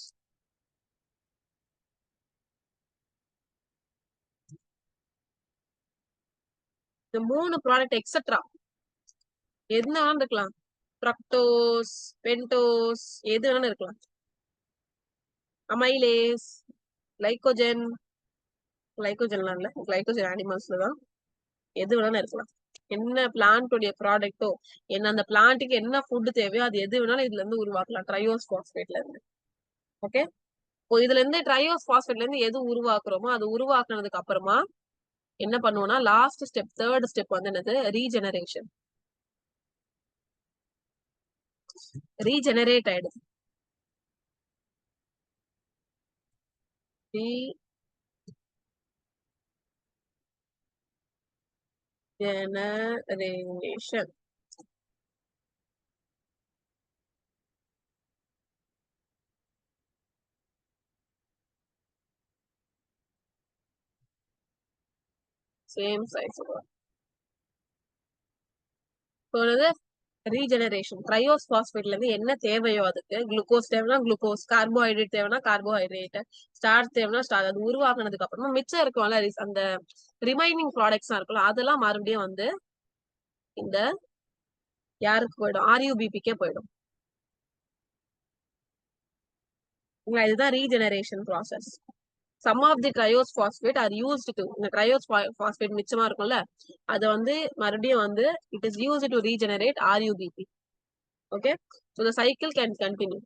இந்த 3 ப்ராடக்ட் எக்ஸெட்ரா என்ன வேணாலும் இருக்கலாம். ஃப்ரக்டோஸ், பென்டோஸ், எது வேணாலும் இருக்கலாம். அமைலேஸ், கிளைகோஜன்லாம் இல்ல, கிளைகோஜன் அனிமல்ஸ்ல தான். எது வேணாலும் இருக்கலாம். என்ன பிளான்டோடைய ப்ராடக்டோ, என்ன அந்த பிளான்ட்டுக்கு என்ன ஃபுட் தேவையோ அது எது வேணாலும் இதுல இருந்து உருவாக்கலாம், ட்ரையோஸ் பாஸ்பேட்ல இருந்து. ஓகே, இதுல இருந்து ட்ரையோஸ் பாஸ்பேட்ல இருந்து எது உருவாக்குறோமோ அது உருவாக்குனதுக்கு அப்புறமா என்ன பண்ணுவோம்னா, லாஸ்ட் ஸ்டெப், தேர்ட் ஸ்டெப் வந்து என்னது? ரீஜெனரேஷன். ரீஜெனரேட் ஆயிடுது. Regeneration. Same size. Regeneration. Triose பாஸ்பேட்ல இருந்து என்ன தேவையோ அதுக்கு, குளுக்கோஸ் தேவைன்னா குளுக்கோஸ், கார்போஹைட்ரேட் தேவைன்னா கார்போஹைட்ரேட், ஸ்டார்ச் தேவைன்னா ஸ்டார்ச், அது உருவாக்குனதுக்கு அப்புறமா மிச்சம் இருக்கும்ல அந்த ரிமைனிங் ப்ராடக்ட்ஸ் இருக்கும்ல, அதெல்லாம் மறுபடியும் வந்து இந்த யாருக்கு போயிடும்? RUBPக்கே போயிடும். இதுதான் regeneration process. Some of the triose phosphate are used to, இந்த triose phosphate மிச்சமா இருக்கும்ல, அது வந்து மறுபடியும் வந்து it is used to regenerate RUBP. Okay, so the cycle can continue.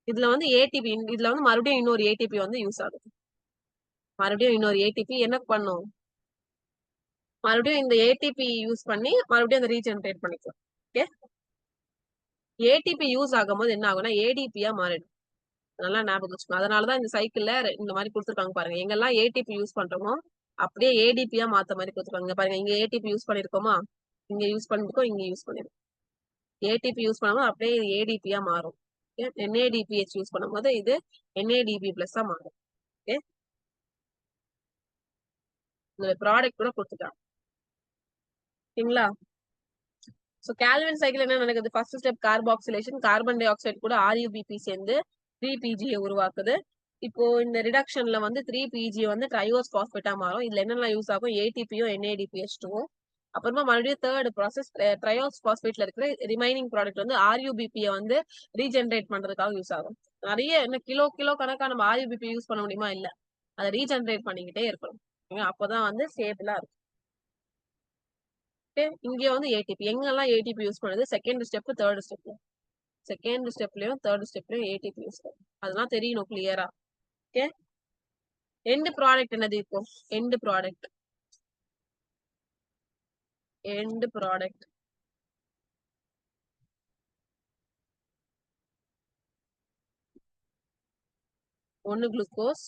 இதுல வந்து ATP, இதுல வந்து மறுபடியும் இன்னொரு ATP வந்து யூஸ் ஆகுது. மறுபடியும் இன்னொரு ATP என்ன பண்ணும்? மறுபடியும் இந்த ATP யூஸ் பண்ணி மறுபடியும் அந்த ரீஜெனரேட் பண்ணிக்கலாம். ஓகே, ஏடிபி யூஸ் ஆகும்போது என்ன ஆகும்னா ஏடிபியா மாறிடும். நல்லா ஞாபகம் வச்சுக்கணும். அதனாலதான் இந்த சைக்கிள்ல இந்த மாதிரி கொடுத்துருக்காங்க பாருங்க. எங்கெல்லாம் ஏடிபி யூஸ் பண்றோமோ அப்படியே ஏடிபியா மாத்த மாதிரி கொடுத்துருக்காங்க பாருங்க. இங்க ஏடிபி யூஸ் பண்ணிருக்கோமா, இங்க யூஸ் பண்ணிருக்கோம், இங்க யூஸ் பண்ணிருக்கோம். ஏடிபி யூஸ் பண்ணும்போது அப்படியே ஏடிபியா மாறும். NADPH யூஸ் பண்ணும்போது இது NADP பிளஸ் மாறும். ஓகே, இந்த ப்ராடக்ட் கூட கொடுத்துட்டாங்க. சரிங்களா? சோ கால்வின் சைக்கிள் என்ன நடக்குது? First step carboxylation, carbon dioxide கூட RUBP சேர்ந்து 3PG உருவாக்குது. இப்போ இந்த ரிடக்ஷன்ல வந்து 3PG வந்து ட்ரையோஸ் பாஸ்பேட்டா மாறும். இதுல என்னெல்லாம் யூஸ் ஆகும்? ATPயும் NADPH2வும். அப்புறமா மறுபடியும் தேர்ட் ப்ராசஸ் ட்ரையோஸ் பாஸ்பேட்ல இருக்கிற ரிமைனிங் ப்ராடக்ட் வந்து RUBP வந்து ரீஜெனரேட் பண்றதுக்காக யூஸ் ஆகும். நிறைய என்ன கிலோ கணக்கா நம்ம RUBP யூஸ் பண்ண முடியுமா? இல்ல, அதை ரீஜெனரேட் பண்ணிக்கிட்டே இருக்கணும். அப்பதான் வந்து ஸ்டேபிளா இருக்கும். இங்க வந்து ஏடிபி எங்கெல்லாம் ஏடிபி யூஸ் பண்ணுது? செகண்ட் ஸ்டெப், தேர்ட் ஸ்டெப்ல. செகண்ட் ஸ்டெப்லயும் தேர்ட் ஸ்டெப்லயும் ஏடிபி யூஸ் பண்ணும். அதெல்லாம் தெரியணும் கிளியரா. ஓகே, எண்ட் ப்ராடக்ட் என்னது? இப்போ எண்ட் ப்ராடக்ட், எண்ட் ப்ராடக்ட் ஒன்னு குளுக்கோஸ்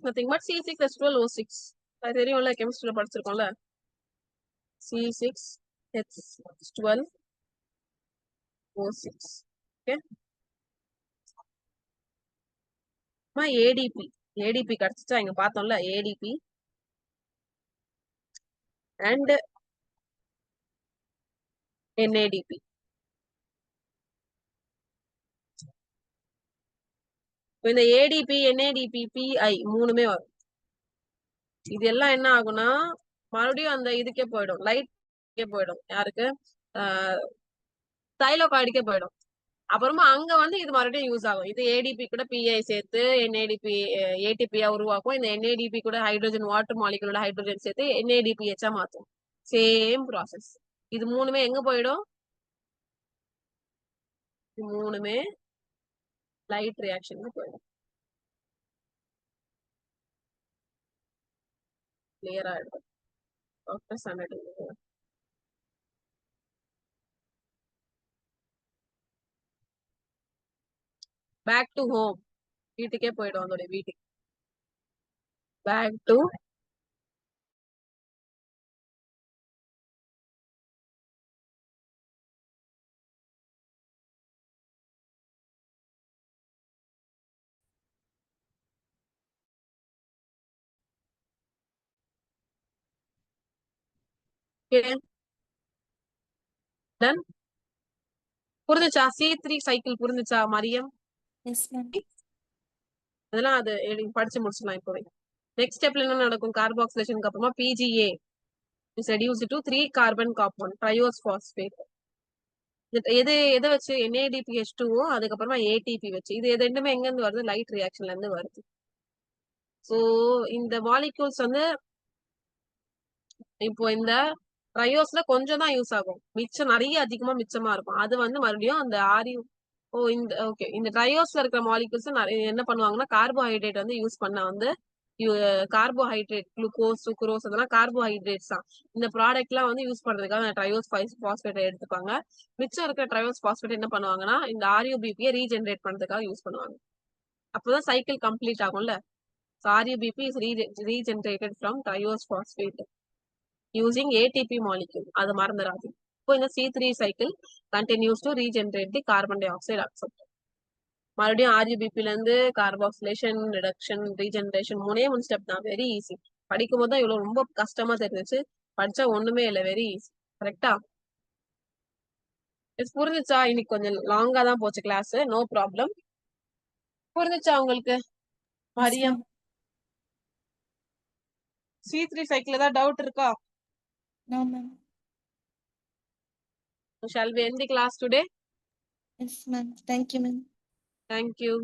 நத்திங் பட் C6H12O6. அது தெரியும்ல, கெமிஸ்ட்ரியில படிச்சிருக்கோம்ல. C6H12O6. Okay, ATP கிடைச்சிச்சா? இங்க பார்த்தோம்ல ஏடிபி அண்ட் NADP. இந்த ADP, NADP, PI மூணுமே வரும். இது எல்லாம் என்ன ஆகும்னா மறுபடியும் அந்த இதுக்கே போயிடும், லைட் போயிடும். யாருக்கு? தைலோகாய்டுக்கே போயிடும். அப்புறமா அங்க வந்து இது மறுபடியும் யூஸ் ஆகும். இது ADP கூட PI சேர்த்து NADP ATPயா உருவாக்கும். இந்த NADP கூட ஹைட்ரோஜன் வாட்டர் மாலிகுலோட ஹைட்ரோஜன் சேர்த்து NADPH மாத்தும். Same process. இது மூணுமே எங்க போயிடும்? இது மூணுமே லைட் ரியாக்ஷனுக்கு போயிடும். கிளியரா இருக்கும். Doctor standard. Back to home, வீட்டுக்கே போயிடும். அதோட வீட்டுக்கு பேக் டு டன். புரிஞ்சுச்சா? C3 சைக்கிள் புரிஞ்சுச்சா மரியம்? Yes ma'am. அதெல்லாம் அது படிச்சு முடிச்சிடலாம் இப்போவே. நெக்ஸ்ட் ஸ்டெப்ல என்ன நடக்கும்? கார்பாக்சிலேஷனுக்கு அப்புறமா PGA is reduced to 3 carbon compound triose phosphate. எதை வச்சு? NADPH2 அதுக்கப்புறமா ATP வச்சு. இது ரெண்டுமே எங்க இருந்து வருது? லைட் ரியாக்ஷன்ல இருந்து வருது. சோ இந்த மாலிகூல்ஸ் வந்து இப்போ இந்த ட்ரையோஸ்ல கொஞ்சம் தான் யூஸ் ஆகும், மிச்சம் நிறைய அதிகமா மிச்சமா இருக்கும். அது வந்து மறுபடியும் அந்த இந்த ஓகே, இந்த ட்ரையோஸ்ல இருக்கிற மாலிகூல்ஸ் என்ன பண்ணுவாங்கன்னா கார்போஹைட்ரேட் வந்து யூஸ் பண்ண வந்து கார்போஹைட்ரேட் குளுக்கோஸ் சுக்ரோஸ் அதெல்லாம் கார்போஹைட்ரேட்ஸ் தான். இந்த ப்ராடக்ட் எல்லாம் வந்து யூஸ் பண்றதுக்காக ட்ரையோஸ் பாஸ்பேட் எடுத்துப்பாங்க. மிச்சம் இருக்கிற ட்ரையோஸ் பாஸ்பேட் என்ன பண்ணுவாங்கன்னா இந்த RUBP ரீஜெனரேட் பண்றதுக்காக யூஸ் பண்ணுவாங்க. அப்பதான் சைக்கிள் கம்ப்ளீட் ஆகும்ல. RUBP is regenerated from triose phosphate using ATP molecule. அது மறந்துடாது. இப்போ இந்த C3 cycle continues to regenerate the carbon dioxide acceptor. மறுபடியும் RUBP ல இருந்து கார்பாக்சிலேஷன், ரிடக்ஷன், ரீஜெனரேஷன் மூணு ஸ்டெப் தான். Very easy. படிக்கும் போது தான் இவ்வளவு ரொம்ப கஷ்டமா தெரிஞ்சிச்சு. படிச்சா ஒண்ணுமே இல்லை, வெரி ஈஸி. கரெக்டா? புரிஞ்சுச்சா? இன்னைக்கு கொஞ்சம் லாங்கா தான் போச்சு கிளாஸ், நோ ப்ராப்ளம். புரிஞ்சுச்சா உங்களுக்கு மரியம்? C3 சைக்கிள் ஏதாவது டவுட் இருக்கா? No ma'am. Shall we end the class today? Yes ma'am. Thank you ma'am. Thank you.